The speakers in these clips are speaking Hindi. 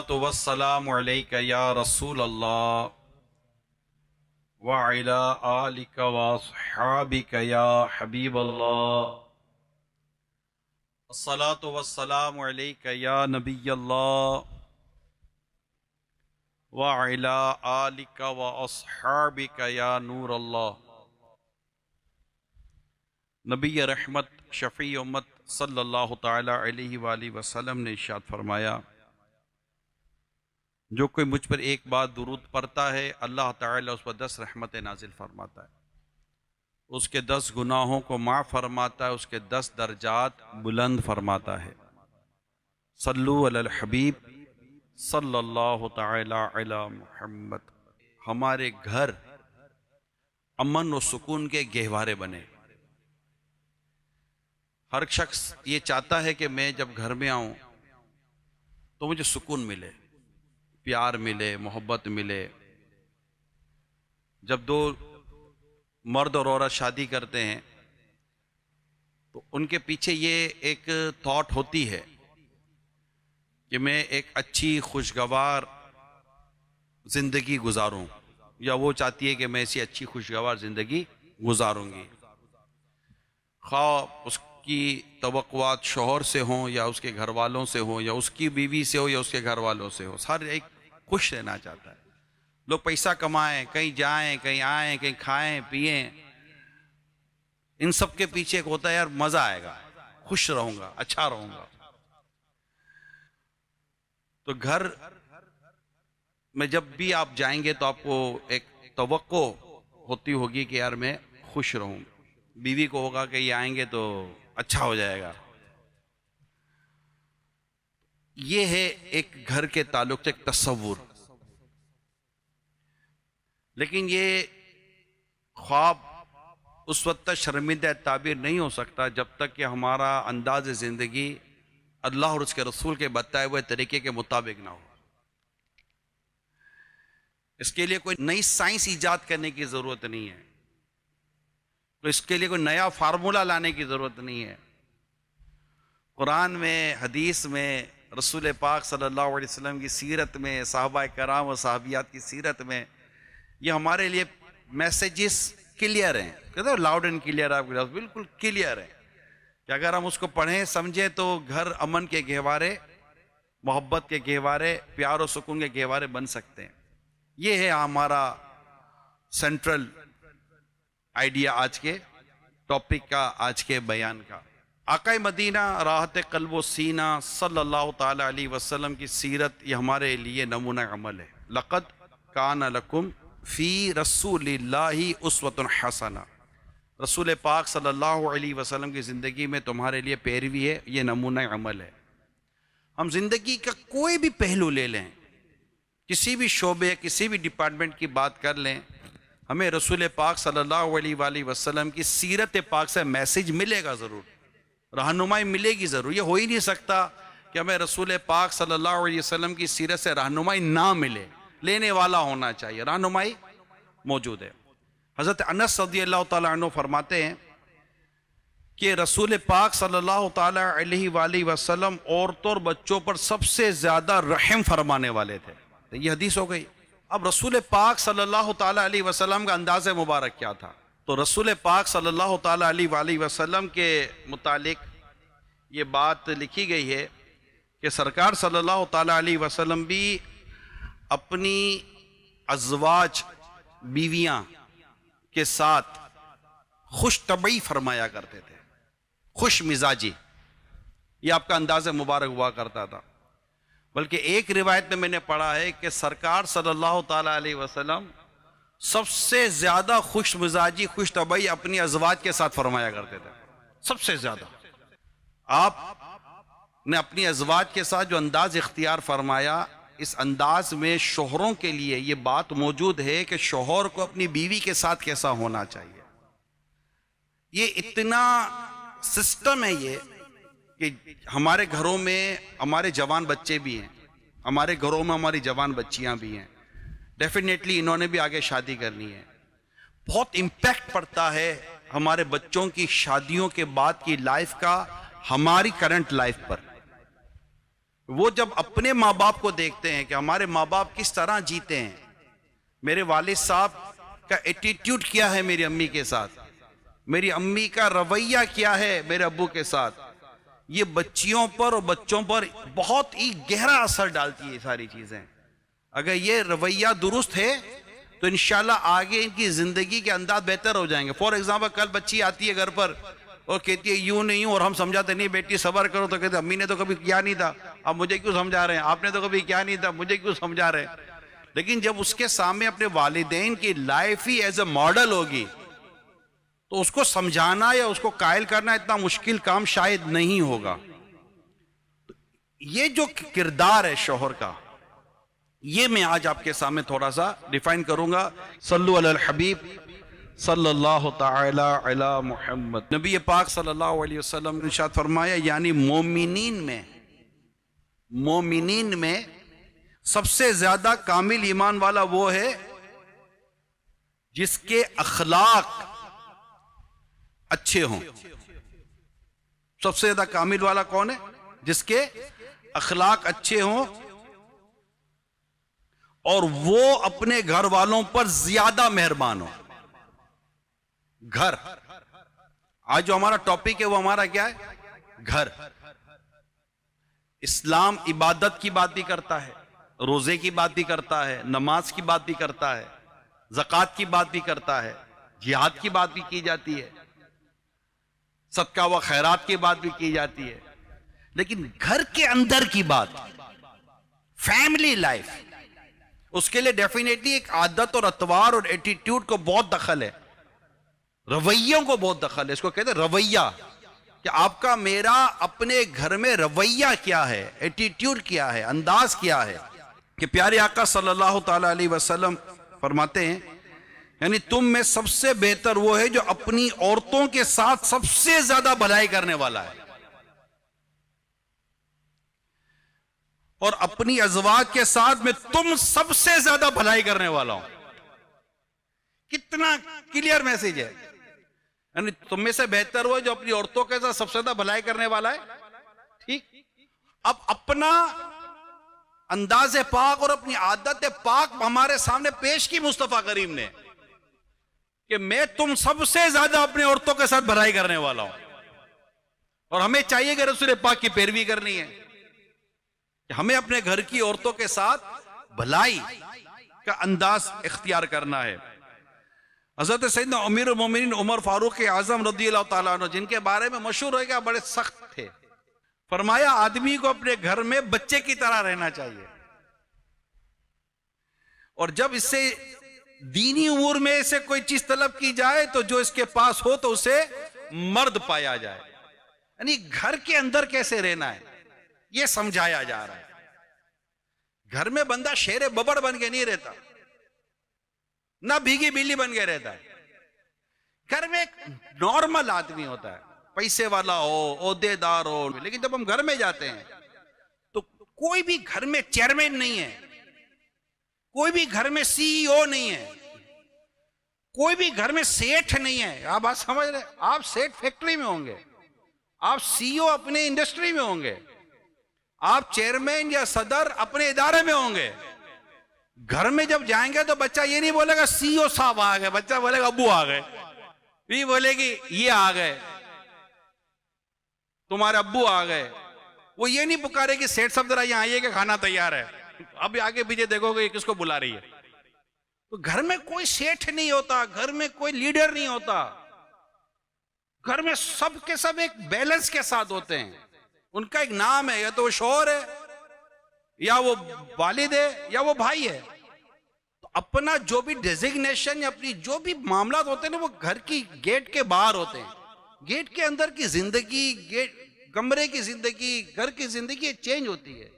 अस्सलातु वस्सलामु अलैका या रसूल अल्लाह व अला आलिका व अस्हाबिका या हबीब अल्लाह। अस्सलातु वस्सलामु अलैका या नबी अल्लाह व अला आलिका व अस्हाबिका या नूर अल्लाह। नबी रहमत शफ़ी उम्मत सल्लल्लाहु ताला अलैहि वसल्लम ने इरशाद फरमाया, जो कोई मुझ पर एक बार दुरूद पढ़ता है अल्लाह ताला उस पर 10 रहमतें नाजिल फरमाता है, उसके 10 गुनाहों को माफ़ फरमाता है, उसके 10 दर्जात बुलंद फरमाता है। सल्लु अलल हबीब सल्लल्लाहु ताला अला मुहम्मद। हमारे घर अमन और सुकून के गहवारे बने। हर शख्स ये चाहता है कि मैं जब घर में आऊं तो मुझे सुकून मिले, प्यार मिले, मोहब्बत मिले। जब दो मर्द और औरत शादी करते हैं तो उनके पीछे ये एक थॉट होती है कि मैं एक अच्छी खुशगवार जिंदगी गुजारूं, या वो चाहती है कि मैं ऐसी अच्छी खुशगवार जिंदगी गुजारूंगी। खा उसकी तवक्कुआत शौहर से हों या उसके घर वालों से हो या उसकी बीवी से हो या उसके घर वालों से हो, हर एक खुश रहना चाहता है। लोग पैसा कमाएं, कहीं जाएं, कहीं आएं, कहीं खाएं पिएं, इन सब के पीछे एक होता है यार मजा आएगा, खुश रहूंगा, अच्छा रहूंगा। तो घर में जब भी आप जाएंगे तो आपको एक तवक्को होती होगी कि यार मैं खुश रहूं। बीवी को होगा कि ये आएंगे तो अच्छा हो जाएगा। ये है एक घर के ताल्लुक से एक तस्वुर। लेकिन ये ख्वाब उस वक्त तक शर्मिंदा ताबीर नहीं हो सकता जब तक कि हमारा अंदाज जिंदगी अल्लाह और उसके रसूल के बताए हुए तरीके के मुताबिक ना हो। इसके लिए कोई नई साइंस इजाद करने की जरूरत नहीं है, तो इसके लिए कोई नया फार्मूला लाने की जरूरत नहीं है। कुरान में, हदीस में, रसूल पाक सल्लल्लाहु अलैहि वसल्लम की सीरत में, सहाबा कराम और सहाबियात की सीरत में ये हमारे लिए मैसेजेस क्लियर हैं। कहते हो लाउड एंड क्लियर, आपके पास बिल्कुल क्लियर है कि अगर हम उसको पढ़ें समझें तो घर अमन के गहवारे, मोहब्बत के गहवारे, प्यार और सुकून के गहवारे बन सकते हैं। ये है हमारा सेंट्रल आइडिया आज के टॉपिक का, आज के बयान का। आकाए मदीना राहत क़ल्ब व सीना सल्लल्लाहु ताला अलैहि वसल्लम की सीरत ये हमारे लिए नमूना अमल है। लक़द कान लकुम फ़ी रसूलिल्लाहि उस्वतुन हसना। रसूल पाक सल्लल्लाहु अलैहि वसल्लम की ज़िंदगी में तुम्हारे लिए पैरवी है, ये नमूना अमल है। हम जिंदगी का कोई भी पहलू ले लें, किसी भी शोबे, किसी भी डिपार्टमेंट की बात कर लें, हमें रसूल पाक सल्लल्लाहु अलैहि वसल्लम की सीरत पाक से मैसेज मिलेगा ज़रूर, रहनुमाई मिलेगी ज़रूर। ये हो ही नहीं सकता कि हमें रसूल पाक सल्लल्लाहु अलैहि वसल्लम की सीरत से रहनुमाई ना मिले। लेने वाला होना चाहिए, रहनुमाई मौजूद है। हज़रत अनस रज़ियल्लाहु ताला अन्हु फरमाते हैं कि रसूल पाक सल्लल्लाहु ताला अलैहि वसल्लम औरतों और बच्चों पर सबसे ज़्यादा रहम फरमाने वाले थे। तो ये हदीस हो गई। अब रसूल पाक सल्लल्लाहु ताला अलैहि वसल्लम का अंदाज़ मुबारक क्या था? तो रसूल पाक सल्लल्लाहु ताला अलैहि वसल्लम के मुतालिक ये बात लिखी गई है कि सरकार सल्लल्लाहु ताला अलैहि वसल्लम भी अपनी अज़वाज बीवियां के साथ खुश तबई फरमाया करते थे, खुश मिजाजी। ये आपका अंदाज़ मुबारक हुआ करता था। बल्कि एक रिवायत में मैंने पढ़ा है कि सरकार सल्लल्लाहु ताला अलैहि वसल्लम सबसे ज्यादा खुश मिजाजी, खुश तबई अपनी अज़वाज के साथ फरमाया करते थे। सबसे ज्यादा आपने अपनी अज़वाज के साथ जो अंदाज इख्तियार फरमाया, इस अंदाज में शोहरों के लिए ये बात मौजूद है कि शोहर को अपनी बीवी के साथ कैसा होना चाहिए। ये इतना सिस्टम है ये कि हमारे घरों में हमारे जवान बच्चे भी हैं, हमारे घरों में हमारी जवान बच्चियां भी हैं। डेफिनेटली इन्होंने भी आगे शादी करनी है। बहुत इम्पैक्ट पड़ता है हमारे बच्चों की शादियों के बाद की लाइफ का हमारी करंट लाइफ पर। वो जब अपने माँ बाप को देखते हैं कि हमारे माँ बाप किस तरह जीते हैं, मेरे वालिद साहब का एटीट्यूड क्या है मेरी अम्मी के साथ, मेरी अम्मी का रवैया क्या है मेरे अब्बू के साथ, ये बच्चियों पर और बच्चों पर बहुत ही गहरा असर डालती है सारी चीजें। अगर ये रवैया दुरुस्त है तो इंशाल्लाह आगे इनकी जिंदगी के अंदाज बेहतर हो जाएंगे। फॉर एग्जाम्पल, कल बच्ची आती है घर पर और कहती है यूं नहीं यूं, और हम समझाते नहीं बेटी सब्र करो, तो कहते अम्मी ने तो कभी किया नहीं था, अब मुझे क्यों समझा रहे हैं, आपने तो कभी किया नहीं था, मुझे क्यों समझा रहे हैं। लेकिन जब उसके सामने अपने वालिदैन की लाइफ ही एज ए मॉडल होगी तो उसको समझाना या उसको कायल करना इतना मुश्किल काम शायद नहीं होगा। ये जो किरदार है शौहर का, ये मैं आज आपके सामने थोड़ा सा डिफाइन करूंगा। सल्लु अलल हबीब सल्लल्लाहु ताला अला मुहम्मद। नबी पाक सल्लल्लाहु अलैहि वसल्लम ने इरशाद फरमाया, यानी मोमिनीन में सबसे ज्यादा कामिल ईमान वाला वो है जिसके अखलाक अच्छे हों। सबसे ज्यादा कामिल वाला कौन है? जिसके अखलाक अच्छे हों और वो अपने घर वालों पर ज्यादा मेहरबान हो। घर, आज जो हमारा टॉपिक है वो हमारा क्या है? घर। इस्लाम इबादत की बात भी करता है, रोजे की बात भी करता है, नमाज की बात भी करता है, ज़कात की बात भी करता है, जिहाद की बात भी की जाती है, सदका व खैरात की बात भी की जाती है। लेकिन घर के अंदर की बात, फैमिली लाइफ, उसके लिए डेफिनेटली एक आदत और अतवार और एटीट्यूड को बहुत दखल है, रवैयों को बहुत दखल है। इसको कहते हैं रवैया, कि आपका मेरा अपने घर में रवैया क्या है, एटीट्यूड क्या है, अंदाज क्या है। कि प्यारे आका सल्लल्लाहु ताला अलैहि वसल्लम फरमाते हैं, यानी तुम में सबसे बेहतर वो है जो अपनी औरतों के साथ सबसे ज्यादा भलाई करने वाला है और अपनी अज़वाज के साथ में तुम सबसे ज्यादा भलाई करने वाला हूं। कितना क्लियर मैसेज है। यानी तुम में से बेहतर वो है जो अपनी औरतों के साथ सबसे ज्यादा भलाई करने वाला है। ठीक, अब अपना अंदाज़े पाक और अपनी आदत पाक हमारे सामने पेश की मुस्तफा करीम ने कि मैं तुम सबसे ज्यादा अपनी औरतों के साथ भलाई करने वाला हूं। और हमें चाहिए कि रसूल पाक की पैरवी करनी है, कि हमें अपने घर की औरतों के साथ भलाई का अंदाज इख्तियार करना है। हजरत सैयदना अमीरुल मोमिनीन उमर फारूक आजम रज़ियल्लाहु ताला अन्हु, जिनके बारे में मशहूर है कि बड़े सख्त थे, फरमाया आदमी को अपने घर में बच्चे की तरह रहना चाहिए और जब इससे दीनी उमूर में से कोई चीज तलब की जाए तो जो इसके पास हो तो उसे मर्द पाया जाए। यानी घर के अंदर कैसे रहना है यह समझाया जा रहा है। घर में बंदा शेर बबड़ बन के नहीं रहता, ना भीगी बिल्ली बन के रहता है। घर में एक नॉर्मल आदमी होता है, पैसे वाला हो, ओहदेदार हो, लेकिन जब हम घर में जाते हैं तो कोई भी घर में चेयरमैन नहीं है, कोई भी घर में सीईओ नहीं है, कोई भी घर में सेठ नहीं है। आप बात समझ रहे? आप सेठ फैक्ट्री में होंगे, आप सीईओ अपने इंडस्ट्री में होंगे, आप चेयरमैन या सदर अपने इदारे में होंगे। घर में जब जाएंगे तो बच्चा ये नहीं बोलेगा सीईओ साहब आ गए, बच्चा बोलेगा अब्बू आ गए, भी बोलेगी ये आ गए, तुम्हारे अब्बू आ गए। वो ये नहीं पुकारे कि सेठ साहब जरा यहां आइए कि खाना तैयार है, अब आगे पीछे देखोगे किसको बुला रही है। तो घर में कोई सेठ नहीं होता, घर में कोई लीडर नहीं होता, घर में सब के सब एक बैलेंस के साथ होते हैं। उनका एक नाम है, या तो वो शौहर है, या वो वालिद है, या वो भाई है। तो अपना जो भी डेजिग्नेशन या अपनी जो भी मामला होते हैं ना, वो घर की गेट के बाहर होते हैं। गेट के अंदर की जिंदगी, गेट कमरे की जिंदगी, घर की जिंदगी चेंज होती है।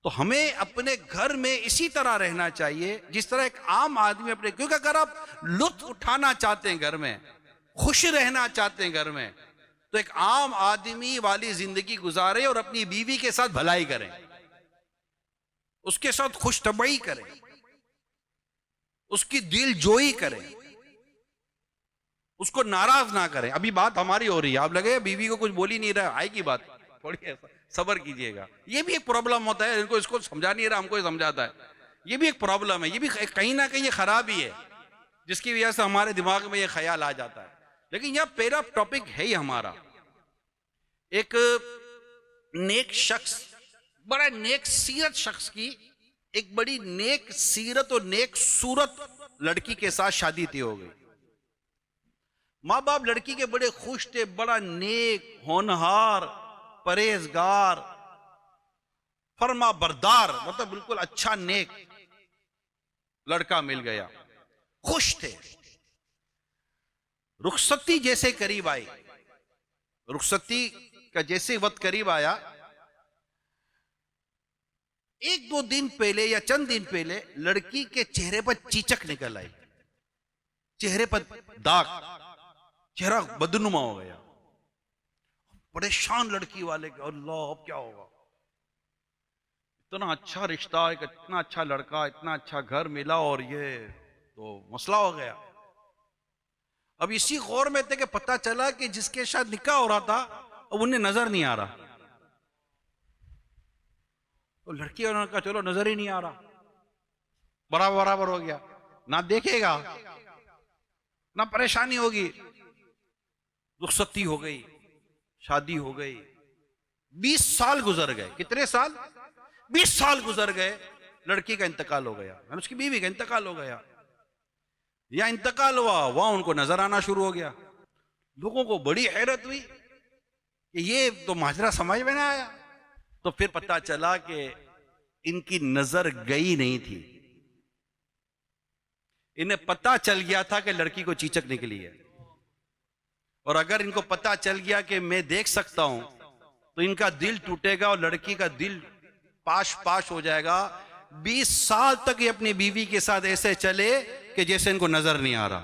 तो हमें अपने घर में इसी तरह रहना चाहिए जिस तरह एक आम आदमी अपने, क्योंकि अगर आप लुत्फ उठाना चाहते हैं घर में, खुश रहना चाहते हैं घर में, तो एक आम आदमी वाली जिंदगी गुजारें और अपनी बीवी के साथ भलाई करें, उसके साथ खुश तबई करें, उसकी दिल जोई करें, उसको नाराज ना करें। अभी बात हमारी हो रही है, आप लगे बीवी को कुछ बोली नहीं रहा, आएगी बात, थोड़ी सब्र कीजिएगा। ये भी एक प्रॉब्लम होता है, इनको इसको समझा नहीं रहा, हमको ये समझाता है। ये भी एक प्रॉब्लम है, ये भी कहीं ना कहीं ये खराबी है, जिसकी वजह से हमारे दिमाग में ये ख्याल आ जाता है। लेकिन यह पहला टॉपिक है ही हमारा, एक नेक शख्स, बड़ा नेक सीरत शख्स की एक बड़ी नेक सीरत और नेक सूरत लड़की के साथ शादी तय हो गई। माँ बाप लड़की के बड़े खुश थे, बड़ा नेक, होनहार, परहेजगार, फरमा बरदार, मतलब बिल्कुल अच्छा नेक लड़का मिल गया, खुश थे। रुखसती जैसे करीब आई, रुखसती का जैसे वक्त करीब आया, एक दो दिन पहले या चंद दिन पहले लड़की के चेहरे पर चीचक निकल आई, चेहरे पर दाग, चेहरा बदनुमा हो गया। परेशान लड़की वाले के, अल्लाह अब क्या होगा, इतना अच्छा रिश्ता, एक इतना अच्छा लड़का, इतना अच्छा घर मिला और ये तो मसला हो गया। अब इसी गौर में थे कि पता चला कि जिसके साथ निकाह हो रहा था अब उन्हें नजर नहीं आ रहा। तो लड़की उन्होंने कहा चलो नजर ही नहीं आ रहा, बराबर बराबर हो गया, ना देखेगा ना परेशानी होगी। रुखसती हो गई, शादी हो गई, 20 साल गुजर गए। कितने साल? 20 साल गुजर गए। लड़की का इंतकाल हो गया, उसकी बीवी का इंतकाल हो गया। या इंतकाल हुआ, वहां उनको नजर आना शुरू हो गया। लोगों को बड़ी हैरत हुई कि ये तो माजरा समझ में ना आया। तो फिर पता चला कि इनकी नजर गई नहीं थी, इन्हें पता चल गया था कि लड़की को चीचक निकली है। और अगर इनको पता चल गया कि मैं देख सकता हूं तो इनका दिल टूटेगा और लड़की का दिल पाश पाश हो जाएगा। 20 साल तक ये अपनी बीवी के साथ ऐसे चले कि जैसे इनको नजर नहीं आ रहा,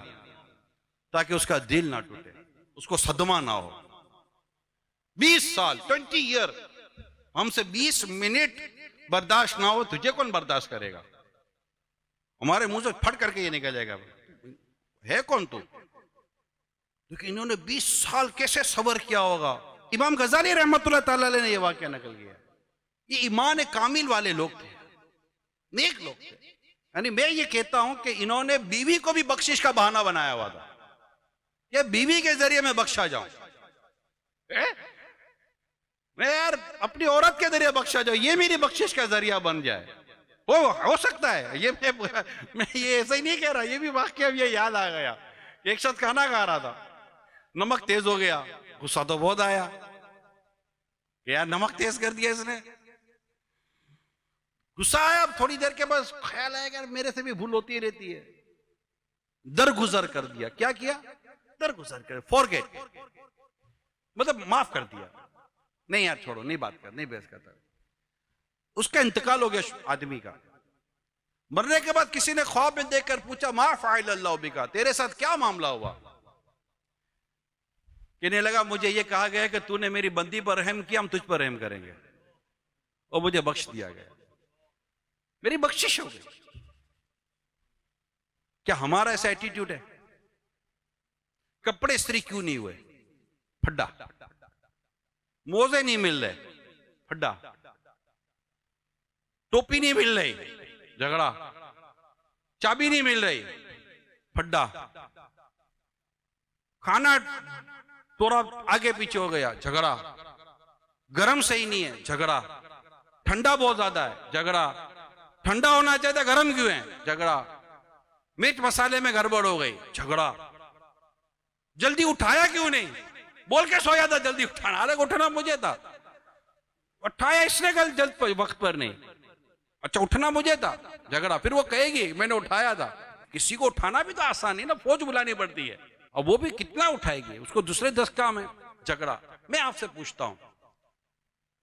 ताकि उसका दिल ना टूटे, उसको सदमा ना हो। 20 साल, 20 ईयर, हमसे 20 मिनट बर्दाश्त ना हो, तुझे कौन बर्दाश्त करेगा? हमारे मुंह से फट करके ये निकल जाएगा, है कौन तू? लेकिन इन्होंने 20 साल कैसे सब्र किया होगा। इमाम गजाली रहमतुल्लाह ताला अलैह ने यह वाकया नकल किया। ये ईमान कामिल वाले लोग थे, नेक लोग थे। यानी मैं ये कहता हूं कि इन्होंने बीवी को भी बख्शिश का बहाना बनाया हुआ था, ये बीवी के जरिए मैं बख्शा जाऊं, मैं यार अपनी औरत के जरिए बख्शा जाऊं, ये मेरी बख्शिश का जरिया बन जाए। वो हो सकता है, ये मैं ये ऐसा ही नहीं कह रहा, ये भी वाकया ये याद आ गया। एक शख्स खाना खा रहा था, नमक तेज हो गया, गुस्सा तो बहुत आया कि यार नमक तेज कर दिया इसने। गुस्सा आया, अब थोड़ी देर के बाद ख्याल आया मेरे से भी भूल होती रहती है, दरगुजर कर दिया। क्या किया? दरगुजर कर, फॉरगेट, मतलब माफ कर दिया। नहीं यार छोड़ो, नहीं बात कर, नहीं बहस करता। उसका इंतकाल हो गया आदमी का। मरने के बाद किसी ने ख्वाब में देखकर पूछा, मा फ़अल अल्लाह बिका, तेरे साथ क्या मामला हुआ? कहने लगा, मुझे यह कहा गया कि तूने मेरी बंदी पर रहम किया, हम तुझ पर रहम करेंगे, और मुझे बख्श दिया गया, मेरी बख्शिश हो गई। क्या हमारा ऐसा एटीट्यूड है? कपड़े इस्त्री क्यों नहीं हुए? फड्डा। मोजे नहीं मिल रहे, फड्डा। टोपी नहीं मिल रही, झगड़ा। चाबी नहीं मिल रही, फड्डा। खाना थोड़ा आगे पीछे हो गया, झगड़ा। गरम सही नहीं है, झगड़ा। ठंडा बहुत ज्यादा है, झगड़ा। ठंडा होना चाहिए, गरम क्यों है? झगड़ा। मिर्च मसाले में गड़बड़ हो गई, झगड़ा। जल्दी उठाया क्यों नहीं? बोल के सोया था जल्दी उठाना, अलग उठना मुझे था, उठाया इसने कल जल्द पर, वक्त पर नहीं। अच्छा उठना मुझे था, झगड़ा। फिर वो कहेगी मैंने उठाया था। किसी को उठाना भी तो आसान नहीं ना, फौज बुलानी पड़ती है, और वो भी कितना उठाएगी, उसको दूसरे 10 काम है, झगड़ा। मैं आपसे पूछता हूं,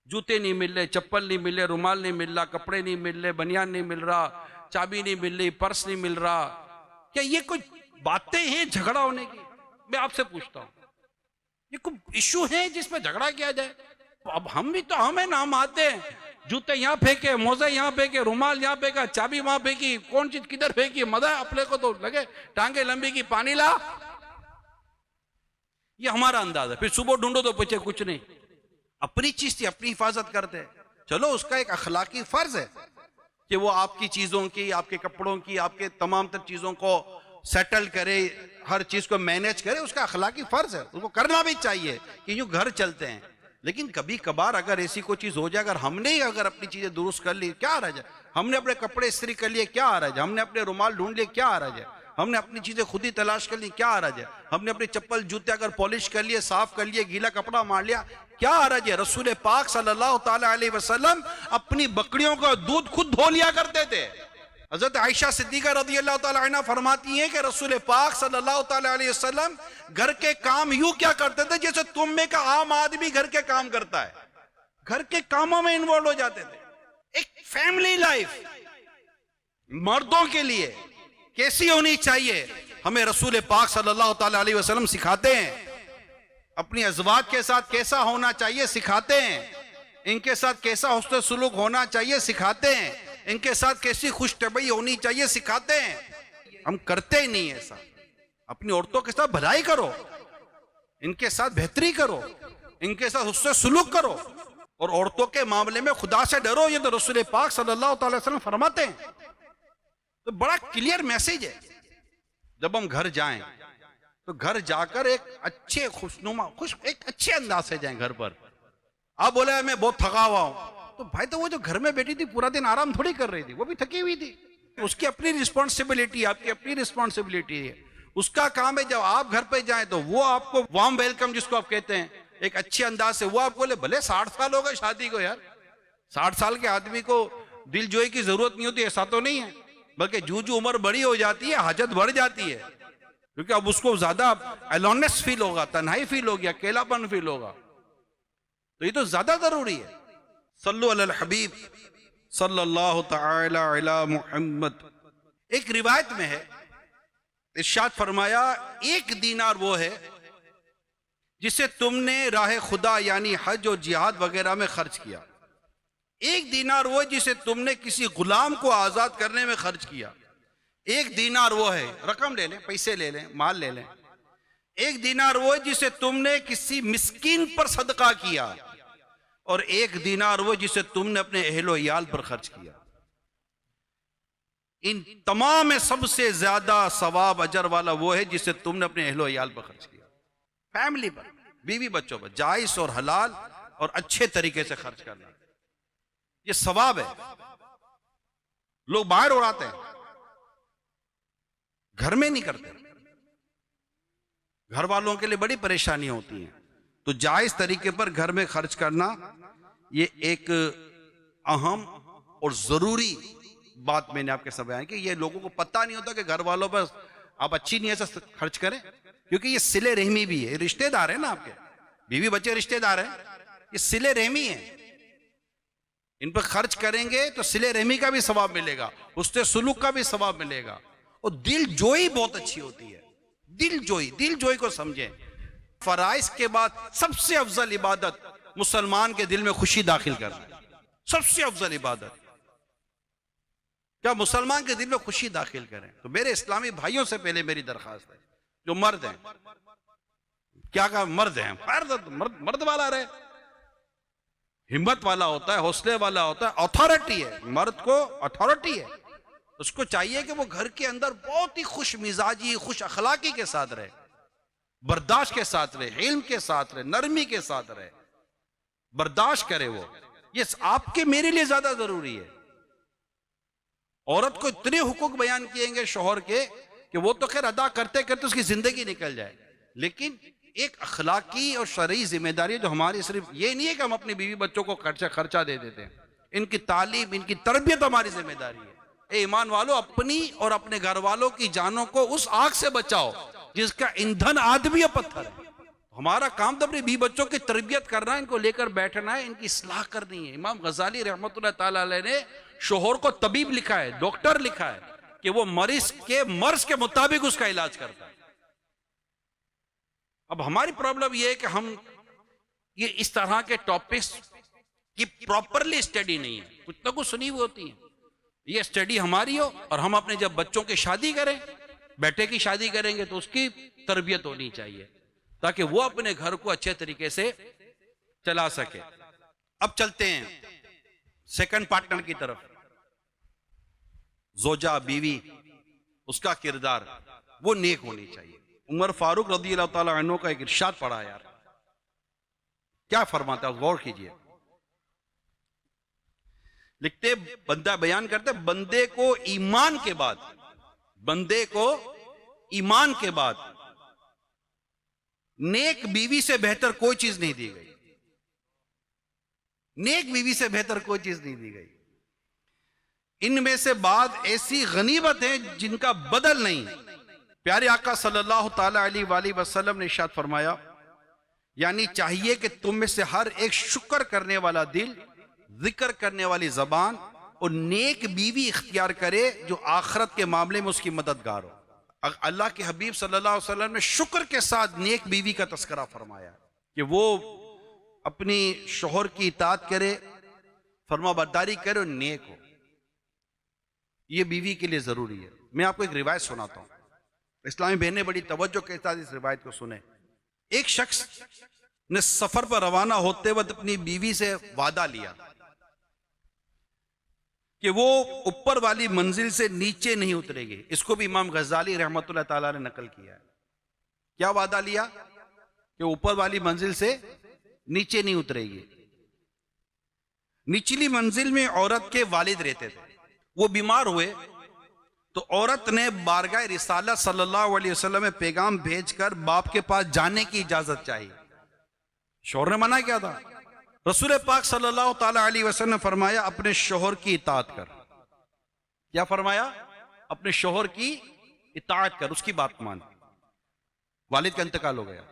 जूते नहीं मिल रहे, चप्पल नहीं मिल रहे, रुमाल नहीं मिल रहा, कपड़े नहीं मिल रहे, बनियान नहीं मिल रहा, चाबी नहीं मिल रही, पर्स नहीं मिल रहा, क्या ये कोई बातें हैं झगड़ा होने की? मैं आपसे पूछता हूं, ये कोई इश्यू है जिसमें झगड़ा किया जाए? अब हम भी तो हम है ना, हम आते हैं, जूते यहाँ फेंके, मोजे यहाँ फेंके, रुमाल यहाँ फेंका, चाबी वहां फेंकी, कौन चीज किधर फेंकी, मजा अपने को तो लगे टांगे लंबी की पानी ला। ये हमारा अंदाज है। फिर सुबह ढूंढो तो पूछे कुछ नहीं। अपनी चीज थी, अपनी हिफाजत करते हैं। चलो उसका एक अखलाकी फर्ज है कि वो आपकी चीजों की, आपके कपड़ों की, आपके तमाम तर चीजों को सेटल करे, हर चीज को मैनेज करे, उसका अखलाकी फर्ज है, उसको करना भी चाहिए कि यूं घर चलते हैं। लेकिन कभी कभार अगर ऐसी कोई चीज हो जाए, अगर हमने ही अगर अपनी चीजें दुरुस्त कर ली, क्या हर्ज है? हमने अपने कपड़े इस्त्री कर लिए, क्या हर्ज है? हमने अपने रुमाल ढूंढ लिए, क्या हर्ज है? हमने अपनी चीजें खुद ही तलाश कर ली, क्या हर्ज है? हमने अपने चप्पल जूते अगर पॉलिश कर लिए, साफ कर लिए, गीला कपड़ा मार लिया, क्या हर्ज है? रसूल पाक सल्लल्लाहु ताला अलैहि वसल्लम अपनी बकरियों का दूध खुद धो लिया करते थे। हजरत आयशा सिद्दीका रज़ियल्लाहु ताला अन्हा फरमाती हैं कि रसूल पाक सल्लल्लाहु ताला अलैहि वसल्लम घर के काम यूं क्या करते थे जैसे तुम में का आम आदमी घर के काम करता है, घर के कामों में इन्वॉल्व हो जाते थे। एक फैमिली लाइफ मर्दों के लिए कैसी होनी चाहिए, हमें रसूल पाक सल्लल्लाहु ताला अलैहि वसल्लम सिखाते हैं। अपनी अज़वाज के साथ कैसा होना चाहिए सिखाते हैं, इनके साथ कैसा हुस्न सुलूक होना चाहिए सिखाते हैं, इनके साथ कैसी खुशतबई होनी चाहिए सिखाते हैं। हम करते ही नहीं ऐसा। अपनी औरतों के साथ भलाई करो, इनके साथ बेहतरी करो, इनके साथ हुस्न सुलूक करो, और औरतों के मामले में खुदा से डरो। ये तो रसूल पाक सल्लल्लाहु अलैहि वसल्लम फरमाते हैं। तो बड़ा क्लियर मैसेज है। जब हम घर जाएं तो घर जाकर एक अच्छे खुशनुमा एक अच्छे अंदाज से जाएं घर पर। आप बोले मैं बहुत थका हुआ हूं, तो भाई तो वो जो घर में बैठी थी पूरा दिन आराम थोड़ी कर रही थी, वो भी थकी हुई थी। उसकी अपनी रिस्पॉन्सिबिलिटी, आपकी अपनी रिस्पॉन्सिबिलिटी है। उसका काम है जब आप घर पे जाएं तो वो आपको वार्म वेलकम जिसको आप कहते हैं, एक अच्छे अंदाज से वो आपको बोले। भले 60 साल हो गए शादी को यार, 60 साल के आदमी को दिलजोई की जरूरत नहीं होती, ऐसा तो नहीं है। बल्कि जू जू उम्र बड़ी हो जाती है हाजत बढ़ जाती है, क्योंकि अब उसको ज्यादा एलोनेस फील होगा, तन्हाई फील होगी, अकेलापन फील होगा। तो ये तो ज्यादा जरूरी है। सल्लु अलल हबीब सल्लल्लाहु तआला अला मुहम्मद। एक रिवायत में है, इरशाद फरमाया, एक दीनार वो है जिसे तुमने राह खुदा यानी हज और जिहाद वगैरह में खर्च किया। एक दीनार वो है जिसे तुमने किसी गुलाम को आजाद करने में खर्च किया। एक दीनार वो है, रकम ले लें, पैसे ले लें, माल ले लें। एक दीनार वो है जिसे तुमने किसी मिस्कीन पर सदका किया, और एक दीनार वो जिसे तुमने अपने अहलो याल पर खर्च किया। इन तमाम में सबसे ज्यादा सवाब अजर वाला वो है जिसे तुमने अपने अहलो याल पर खर्च किया। फैमिली पर, बीवी बच्चों पर, जायज और हलाल और अच्छे तरीके से खर्च करना, ये सवाब है। लोग बाहर उड़ाते हैं, घर में नहीं करते। घर वालों के लिए बड़ी परेशानी होती है। तो जायज तरीके पर घर में खर्च करना ये एक अहम और जरूरी बात मैंने आपके सामने बयान की। ये लोगों को पता नहीं होता कि घर वालों पर आप अच्छी नीयत से खर्च करें, क्योंकि ये सिले रहमी भी है। रिश्तेदार है ना आपके, बीवी बच्चे रिश्तेदार हैं, ये सिले रहमी है। इन पर खर्च करेंगे तो सिले रहमी का भी सवाब मिलेगा, उससे सुलूक का भी सवाब मिलेगा। और दिल जोई बहुत अच्छी होती है। दिल जोई को समझें। फराइज के बाद सबसे अफजल इबादत मुसलमान के दिल में खुशी दाखिल करना है। सबसे अफजल इबादत क्या मुसलमान के दिल में खुशी दाखिल करें। तो मेरे इस्लामी भाइयों से पहले मेरी दरखास्त है, जो मर्द हैं, क्या कहा, मर्द हैं, मर्द वाला रहे, हिम्मत वाला होता है, हौसले वाला होता है, अथॉरिटी है, मर्द को अथॉरिटी है। उसको चाहिए कि वो घर के अंदर बहुत ही खुश मिजाजी, खुश अखलाकी के साथ रहे, बर्दाश्त के साथ रहे, इल्म के साथ रहे, नरमी के साथ रहे, बर्दाश्त करे। वो ये आपके मेरे लिए ज्यादा जरूरी है। औरत को इतने हुकूक बयान किएंगे शौहर के कि वो तो खैर अदा करते करते उसकी जिंदगी निकल जाए, लेकिन एक अखलाकी और शरई जिम्मेदारी जो हमारी सिर्फ ये नहीं है कि हम अपनी बीवी बच्चों को खर्चा दे देते हैं। इनकी तालीम, इनकी तरबियत हमारी जिम्मेदारी है। ए ईमान वालों, अपनी और अपने घर वालों की जानों को उस आग से बचाओ जिसका ईंधन आदमी और पत्थर है। हमारा काम तो अपने बीवी बच्चों की तरबियत करना है, इनको लेकर बैठना है, इनकी इस्लाह करनी है। इमाम गजाली रहमतुल्लाह ताला अलैह ने शोहर को तबीब लिखा है, डॉक्टर लिखा है, कि वो मरीज के मर्ज के मुताबिक उसका इलाज करता है। अब हमारी प्रॉब्लम यह है कि हम ये इस तरह के टॉपिक्स की प्रॉपरली स्टडी नहीं है, कुछ ना कुछ सुनी हुई होती है। ये स्टडी हमारी हो, और हम अपने जब बच्चों की शादी करें, बेटे की शादी करेंगे तो उसकी तरबियत होनी चाहिए, ताकि वो अपने घर को अच्छे तरीके से चला सके। अब चलते हैं सेकंड पार्टनर की तरफ। जोजा, बीवी, उसका किरदार वो नेक होनी चाहिए। उमर फारूक रज़ी अल्लाह ताला अन्हु का एक इरशाद पढ़ा यार, क्या फरमाता है, गौर कीजिए। लिखते, बंदा बयान करते, बंदे को ईमान के बाद, बंदे को ईमान के बाद नेक बीवी से बेहतर कोई चीज नहीं दी गई। नेक बीवी से बेहतर कोई चीज नहीं दी गई। इनमें से बाद ऐसी गनीमत है जिनका बदल नहीं। प्यारे आका सल्लल्लाहु ताला अलैहि वसल्लम ने इरशाद फरमाया, यानी चाहिए कि तुम में से हर एक शुक्र करने वाला दिल, जिक्र करने वाली जबान और नेक बीवी इख्तियार करे जो आखिरत के मामले में उसकी मददगार हो। अल्लाह के हबीब सल्लल्लाहु अलैहि वसल्लम ने शुक्र के साथ नेक बीवी का तस्करा फरमाया कि वो अपनी शोहर की इताअत करे, फरमाबरदारी करे और नेक हो। ये बीवी के लिए जरूरी है। मैं आपको एक रिवायत सुनाता हूं, इस्लामी बहनें बड़ी तवज्जो के साथ इस रिवायत को सुने। एक शख्स ने सफर पर रवाना होते वक्त अपनी बीवी से वादा लिया कि वो ऊपर वाली मंजिल से नीचे नहीं उतरेगी। इसको भी इमाम गजाली रहमतुल्लाह ताला ने नकल किया है। क्या वादा लिया कि ऊपर वाली मंजिल से नीचे नहीं उतरेगी। निचली मंजिल में औरत के वालिद रहते थे, वो बीमार हुए तो औरत ने बारगाह रिसालत सल्लल्लाहु अलैहि वसल्लम में पैगाम भेजकर बाप के पास जाने की इजाजत चाहिए। शौहर ने मना किया था। रसूल पाक सल्लल्लाहु ताला अलैहि वसल्लम ने फरमाया, अपने शौहर की इताअत कर। क्या फरमाया? अपने शौहर की इताअत कर, उसकी बात मान। वालिद का इंतकाल हो गया,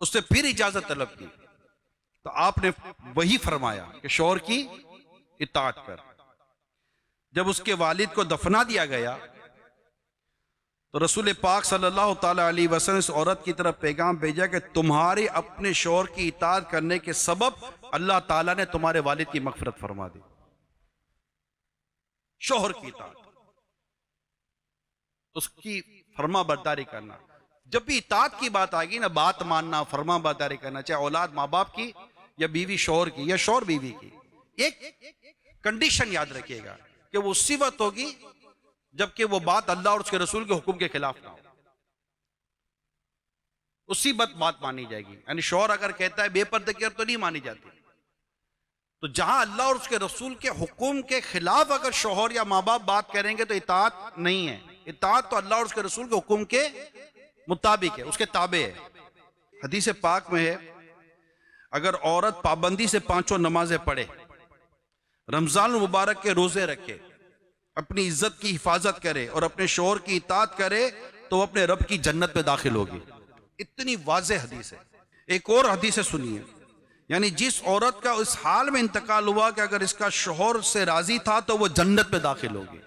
उससे फिर इजाजत तलब की तो आपने वही फरमाया कि शौहर की इताअत कर। जब उसके वालिद को दफना दिया गया तो रसूल पाक सल्लल्लाहु ताला अलैहि वसल्लम इस औरत की तरफ पैगाम भेजा कि तुम्हारे अपने शौहर की इताअत करने के सबब अल्लाह ताला ने तुम्हारे वालिद की मगफिरत फरमा दी। शौहर की इताअत, उसकी फरमा बरदारी करना। जब भी इताअत की बात आएगी ना, बात मानना, फरमा बरदारी करना, चाहे औलाद माँ बाप की या बीवी शौहर की या शौहर बीवी की, एक कंडीशन याद रखिएगा कि वो उसी वक्त होगी जबकि वो बात अल्लाह और उसके रसूल के हुक्म के खिलाफ ना हो। उसी वक्त बात मानी जाएगी। यानी शौहर अगर कहता है बेपर्दे की तो नहीं मानी जाती। तो जहां अल्लाह और उसके रसूल के हुक्म के खिलाफ अगर शौहर या माँ बाप बात करेंगे तो इताअत नहीं है। इताअत तो अल्लाह और उसके रसूल के हुक्म के मुताबिक है, उसके ताबे है। हदीस पाक में है, अगर औरत पाबंदी से 5 नमाजें पढ़े, रमजान मुबारक के रोजे रखे, अपनी इज्जत की हिफाजत करे और अपने शौहर की इताअत करे तो वो अपने रब की जन्नत में दाखिल होगी। इतनी वाज़ेह हदीस है। एक और हदीस सुनिए, यानी जिस औरत का इस हाल में इंतकाल हुआ कि अगर इसका शौहर से राजी था तो वो जन्नत में दाखिल होगी।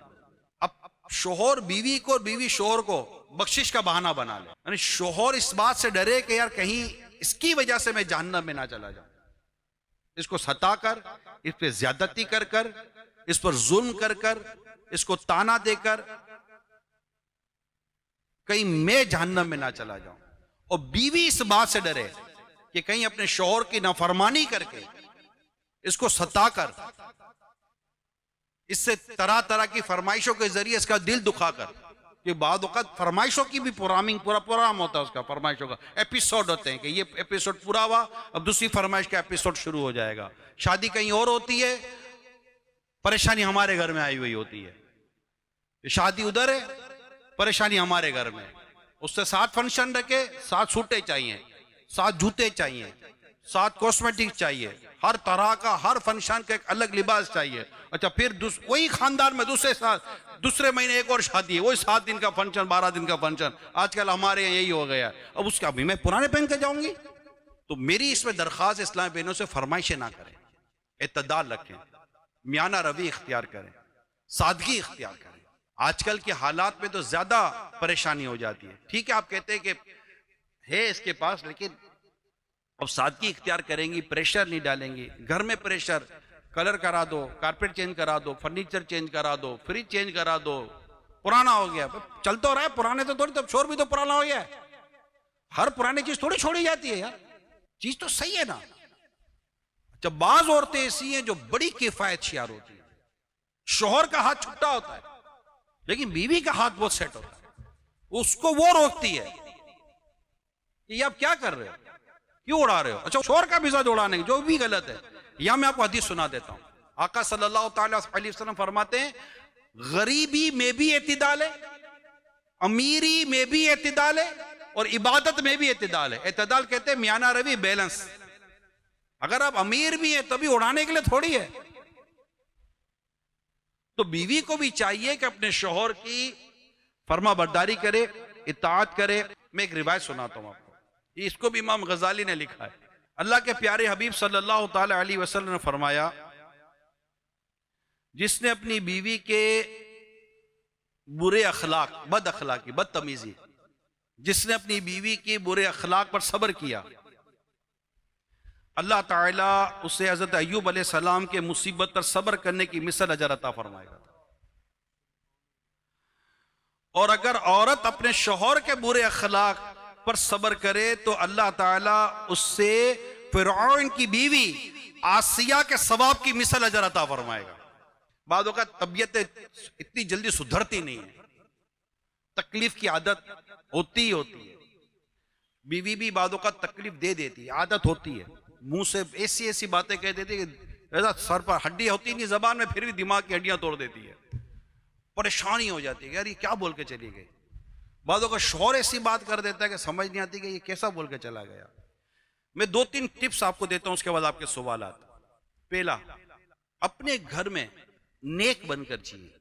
अब शौहर बीवी को और बीवी शौहर को बख्शिश का बहाना बना ले। यानी शौहर इस बात से डरे कि यार कहीं इसकी वजह से मैं जहन्नम में ना चला जाऊं, इसको सताकर, इस पर ज्यादती कर कर, इस पर जुल्म कर कर, इसको ताना देकर कहीं मैं जहन्नम में ना चला जाऊं। और बीवी इस बात से डरे कि कहीं अपने शौहर की नाफरमानी करके, इसको सताकर, इससे तरह तरह की फरमाइशों के जरिए इसका दिल दुखाकर, कि बाद वक़्त फरमाइशों की भी प्रोग्राम होता है, उसका फरमाइशों का एपिसोड होते हैं कि ये एपिसोड पूरा हुआ, अब दूसरी फरमाइश का एपिसोड शुरू हो जाएगा। शादी कहीं और होती है, परेशानी हमारे घर में आई हुई होती है। शादी उधर है, परेशानी हमारे घर में। उससे 7 फंक्शन रखे, 7 सूटें चाहिए, 7 जूते चाहिए, 7 कॉस्मेटिक चाहिए, हर तरह का हर फंक्शन का एक अलग लिबास चाहिए। अच्छा, फिर वही खानदान में दूसरे महीने एक और शादी है, वही 7 दिन का फंक्शन, 12 दिन का फंक्शन। आजकल हमारे यहाँ यही हो गया। अब उसका भी मैं पुराने पहन के जाऊंगी। तो मेरी इसमें दरख्वास्त इस्लामी बहनों से फरमाइशें ना करें, इत्तेदाल रखें, मियाना रवि इख्तियार करें, सादगी इख्तियार करें। आजकल के हालात में तो ज्यादा परेशानी हो जाती है। ठीक है, आप कहते हैं कि है इसके पास, लेकिन अब सादगी इख्तियार करेंगी, प्रेशर नहीं डालेंगी। घर में प्रेशर, कलर करा दो, कारपेट चेंज करा दो, फर्नीचर चेंज करा दो, फ्रिज चेंज करा दो, पुराना हो गया। चल तो रहा है, पुराने तो थोड़ी, तब शोर भी तो पुराना हो गया है। हर पुरानी चीज थोड़ी छोड़ी जाती है यार, चीज तो सही है ना। अच्छा, बाज औरतें ऐसी हैं जो बड़ी किफायतशियार होती हैं, शोहर का हाथ छुट्टा होता है लेकिन बीवी का हाथ बहुत सेट होता है, उसको वो रोकती है कि आप क्या कर रहे हो, क्यों उड़ा रहे हो। अच्छा, शोहर का मिजाज उड़ाने जो भी गलत है। यहां मैं आपको हदीस सुना देता हूं। आका सल्लल्लाहु अलैहि वसल्लम फरमाते हैं, गरीबी में भी एतिदाल है, अमीरी में भी एतिदाल है, और इबादत में भी एतिदाल है। एतिदाल कहते हैं मियाना रवि, बैलेंस। अगर आप अमीर भी हैं तो भी उड़ाने के लिए थोड़ी है। तो बीवी को भी चाहिए कि अपने शौहर की फर्मा बरदारी करे, इताअत करे। मैं एक रिवायत सुनाता हूं आपको, इसको भी इमाम गजाली ने लिखा है। अल्लाह के प्यारे हबीब सल्लल्लाहु ताला अलैहि वसल्लम ने फरमाया, जिसने अपनी बीवी के बुरे अखलाक, बद अखलाकी, बदतमीजी, जिसने अपनी बीवी के बुरे अखलाक पर सब्र किया, अल्लाह ताला उसे हजरत अय्यूब अलैहिस्सलाम के मुसीबत पर सब्र करने की मिसल अजर अता फरमाएगा। और अगर औरत अपने शौहर के बुरे अखलाक पर सब्र करे तो अल्लाह ताला उससे फिरौन की बीवी आसिया के सवाब की मिसल अजर अता फरमाएगा। बादों का तबीयत इतनी जल्दी सुधरती नहीं है, तकलीफ की आदत होती है। बीवी भी बादों का तकलीफ दे देती है, आदत होती है, मुंह से ऐसी ऐसी बातें कह देती है कि ऐसा सर पर हड्डी होती नहीं जबान में, फिर भी दिमाग की हड्डियां तोड़ देती है। परेशानी हो जाती है, यार ये क्या बोल के चली गई। बादों का शौहर ऐसी बात कर देता है कि समझ नहीं आती कि ये कैसा बोल के चला गया। मैं 2-3 टिप्स आपको देता हूं, उसके बाद आपके सवालात। पहला, अपने घर में नेक बनकर जिए,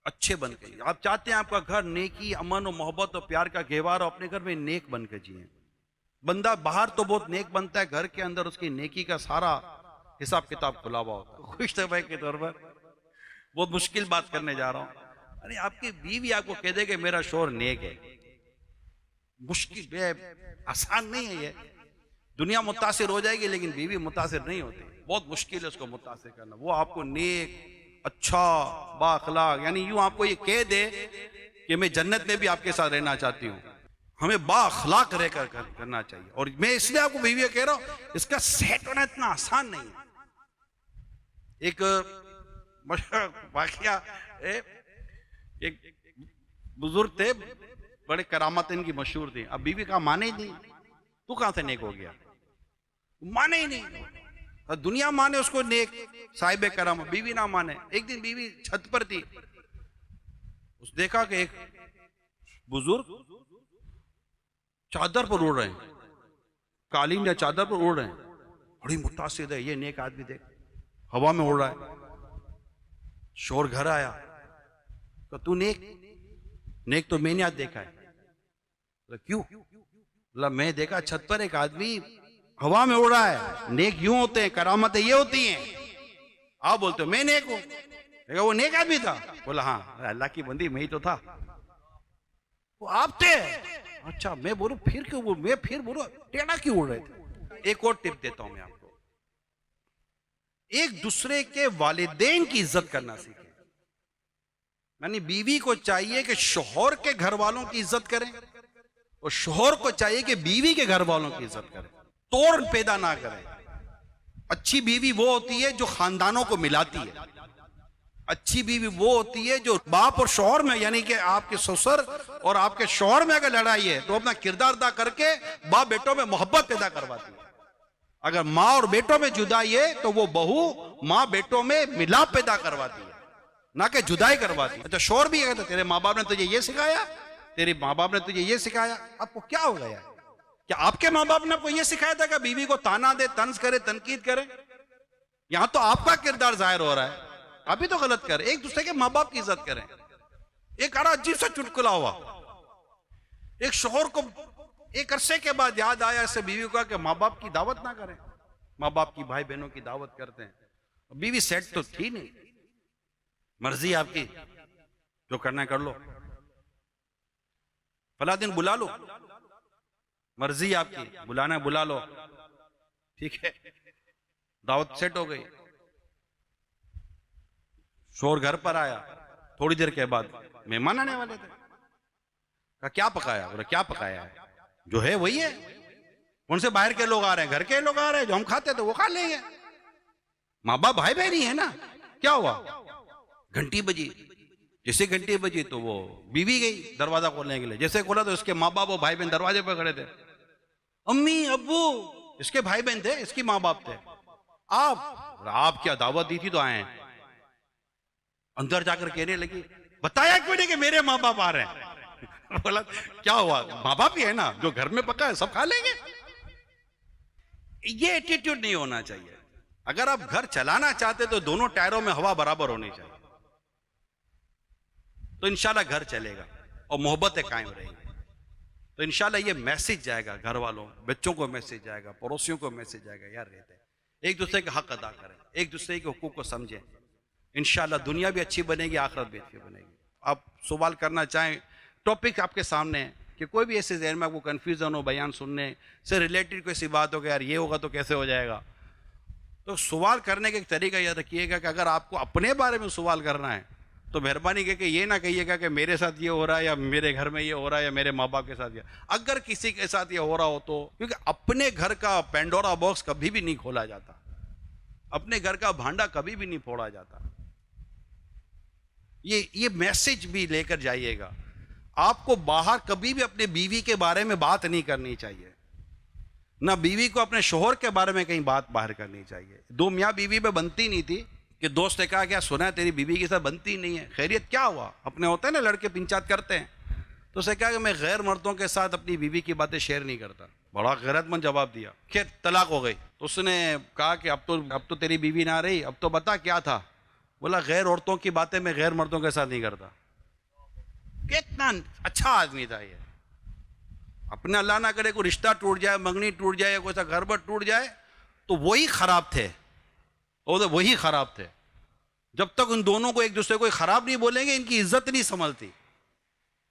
अच्छे बनकर। आप चाहते हैं आपका घर नेकी, अमन और मोहब्बत और प्यार का गहवार हो, अपने घर में नेक बनकर जिए। बंदा बाहर तो बहुत नेक बनता है, घर के अंदर उसकी नेकी का सारा हिसाब किताब खुला हुआ होता है। खुश थे भाई के तौर पर बहुत मुश्किल बात करने जा रहा हूं। अरे आपकी बीवी आपको कह दे कि मेरा शौहर नेक है, मुश्किल है, आसान नहीं है। ये दुनिया मुतासिर हो जाएगी लेकिन बीवी मुतासिर नहीं होती, बहुत मुश्किल है उसको मुतासिर करना। वो आपको नेक, अच्छा, बाअखलाक, यानी यूं आपको ये कह दे कि मैं जन्नत में भी आपके साथ रहना चाहती हूँ। हमें बाअखलाक रहकर करना चाहिए। और मैं इसलिए आपको बीवी कह रहा हूं, इसका सेट होना इतना आसान नहीं है। एक वाकया, एक बुजुर्ग थे, बड़े करामत इनकी मशहूर थी। अब बीवी का माने ही नहीं, तू कहां से नेक हो गया, माने ही नहीं। दुनिया माने उसको नेक, साहिब कराम, बीवी ना माने। एक दिन बीवी छत पर थी, उस देखा कि एक बुजुर्ग चादर पर उड़ रहे हैं, कालीन या चादर पर उड़ रहे हैं, बड़ी मुतासिर है। ये नेक आदमी देख हवा में उड़ रहा है। शोर घर आया तो तू नेक तो मैंने आज देखा है। क्यों? मैं देखा छत पर एक आदमी हवा में उड़ रहा है। नेक यूं होते हैं, करामतें ये होती हैं। आप बोलते हो मैं नेक हूं, वो नेक आदमी था। बोला हाँ, अल्लाह की बंदी मैं ही तो था, वो आप थे। अच्छा, मैं बोलूं फिर क्यों बोलूं, मैं फिर बोलूं टेढ़ा क्यों उड़ रहे थे। एक और टिप देता हूं मैं आपको, एक दूसरे के वालिदैन की इज्जत करना सीखें। यानी बीवी को चाहिए कि शौहर के घर वालों की इज्जत करें, और शौहर को चाहिए कि बीवी के घर वालों की इज्जत करें, तोड़ पैदा ना करें। अच्छी बीवी वो होती है जो खानदानों को मिलाती है। अच्छी बीवी वो होती है जो बाप और शौहर में, यानी कि आपके ससुर और आपके शौहर में अगर लड़ाई है तो अपना किरदार अदा करके बाप बेटों में मोहब्बत पैदा करवाती है। अगर माँ और बेटों में जुदाई है तो वो बहू माँ बेटों में मिलाप पैदा करवाती है, ना कि जुदाई करवाती है। तो शौहर भी कहता, तेरे माँ बाप ने तुझे ये सिखाया, तेरे माँ बाप ने तुझे ये सिखाया। आपको क्या हो गया? क्या आपके माँ बाप ने आपको ये सिखाया था कि बीवी को ताना दे, तंज करे, तनकीद करे? यहां तो आपका किरदार जाहिर हो रहा है, आप ही तो गलत कर। एक दूसरे के माँ बाप की इज्जत करें। एक आड़ा अजीब सा चुटकुला हुआ, एक शौहर को एक अरसे के बाद याद आया ऐसे बीवी का कि माँ बाप की दावत ना करें। माँ बाप की भाई बहनों की दावत करते हैं। बीवी सेट तो थी नहीं, मर्जी आपकी, जो करना है कर लो, फला दिन बुला लो, मर्जी आपकी, बुलाना है बुला लो, ठीक है। दावत सेट हो गई, शोर घर पर आया। थोड़ी देर के बाद मेहमान आने वाले थे। कहा क्या पकाया? बोला क्या पकाया है, जो है वही है। कौन से बाहर के लोग आ रहे हैं? घर के लोग आ रहे हैं, जो हम खाते थे वो खा लेंगे। माँ बाप भाई बहन ही है ना। क्या हुआ? घंटी बजी, जैसे घंटी बजी तो वो बीवी गई दरवाजा खोलने के लिए, जैसे खोला तो इसके माँ बाप और भाई बहन दरवाजे पर खड़े थे। अम्मी अब्बू, इसके भाई बहन थे, इसकी माँ बाप थे। आप क्या दावत दी थी तो आए हैं। अंदर जाकर कहने लगी, बताया क्यों नहीं कि मेरे माँ बाप आ रहे हैं? बोला क्या हुआ, माँ बाप ही है ना, जो घर में पका है सब खा लेंगे। ये एटीट्यूड नहीं होना चाहिए। अगर आप घर चलाना चाहते तो दोनों टायरों में हवा बराबर होनी चाहिए, तो इंशाल्लाह घर चलेगा और मोहब्बतें कायम रहेंगी। तो इंशाल्लाह ये मैसेज जाएगा घर वालों, बच्चों को मैसेज जाएगा, पड़ोसियों को मैसेज जाएगा, यार रहते हैं एक दूसरे के हक अदा करें, एक दूसरे के हुकूक को समझें। इंशाल्लाह दुनिया भी अच्छी बनेगी, आखिरत भी अच्छी बनेगी। आप सवाल करना चाहें, टॉपिक आपके सामने है कि कोई भी ऐसे जहन में आपको कन्फ्यूजन हो बयान सुनने से रिलेटेड कोई सी बात हो कि यार ये होगा तो कैसे हो जाएगा, तो सवाल करने का एक तरीका याद रखिएगा कि अगर आपको अपने बारे में सवाल करना है तो मेहरबानी करके ये ना कहिएगा कि मेरे साथ ये हो रहा है या मेरे घर में ये हो रहा है या मेरे माँ बाप के साथ ये। अगर किसी के साथ ये हो रहा हो तो, क्योंकि अपने घर का पेंडोरा बॉक्स कभी भी नहीं खोला जाता, अपने घर का भांडा कभी भी नहीं फोड़ा जाता। ये मैसेज भी लेकर जाइएगा। आपको बाहर कभी भी अपने बीवी के बारे में बात नहीं करनी चाहिए, ना बीवी को अपने शोहर के बारे में कहीं बात बाहर करनी चाहिए। दो मियाँ बीवी में बनती नहीं थी कि दोस्त ने कहा क्या सुना है तेरी बीवी के साथ बनती नहीं है, खैरियत क्या हुआ? अपने होते हैं ना लड़के पिंचात करते हैं, तो उसे कहा कि मैं गैर मर्दों के साथ अपनी बीवी की बातें शेयर नहीं करता। बड़ा गैरतमंद जवाब दिया, खैर तलाक हो गई। तो उसने कहा कि अब तो तेरी बीवी ना रही, अब तो बता क्या था? बोला गैर औरतों की बातें मैं गैर मर्दों के साथ नहीं करता। कितना अच्छा आदमी था ये। अपने अल्लाह ना करे कोई रिश्ता टूट जाए, मंगनी टूट जाए, कोई सा घर बर टूट जाए तो वही खराब थे, वही खराब थे। जब तक उन दोनों को एक दूसरे को खराब नहीं बोलेंगे इनकी इज्जत नहीं संभलती।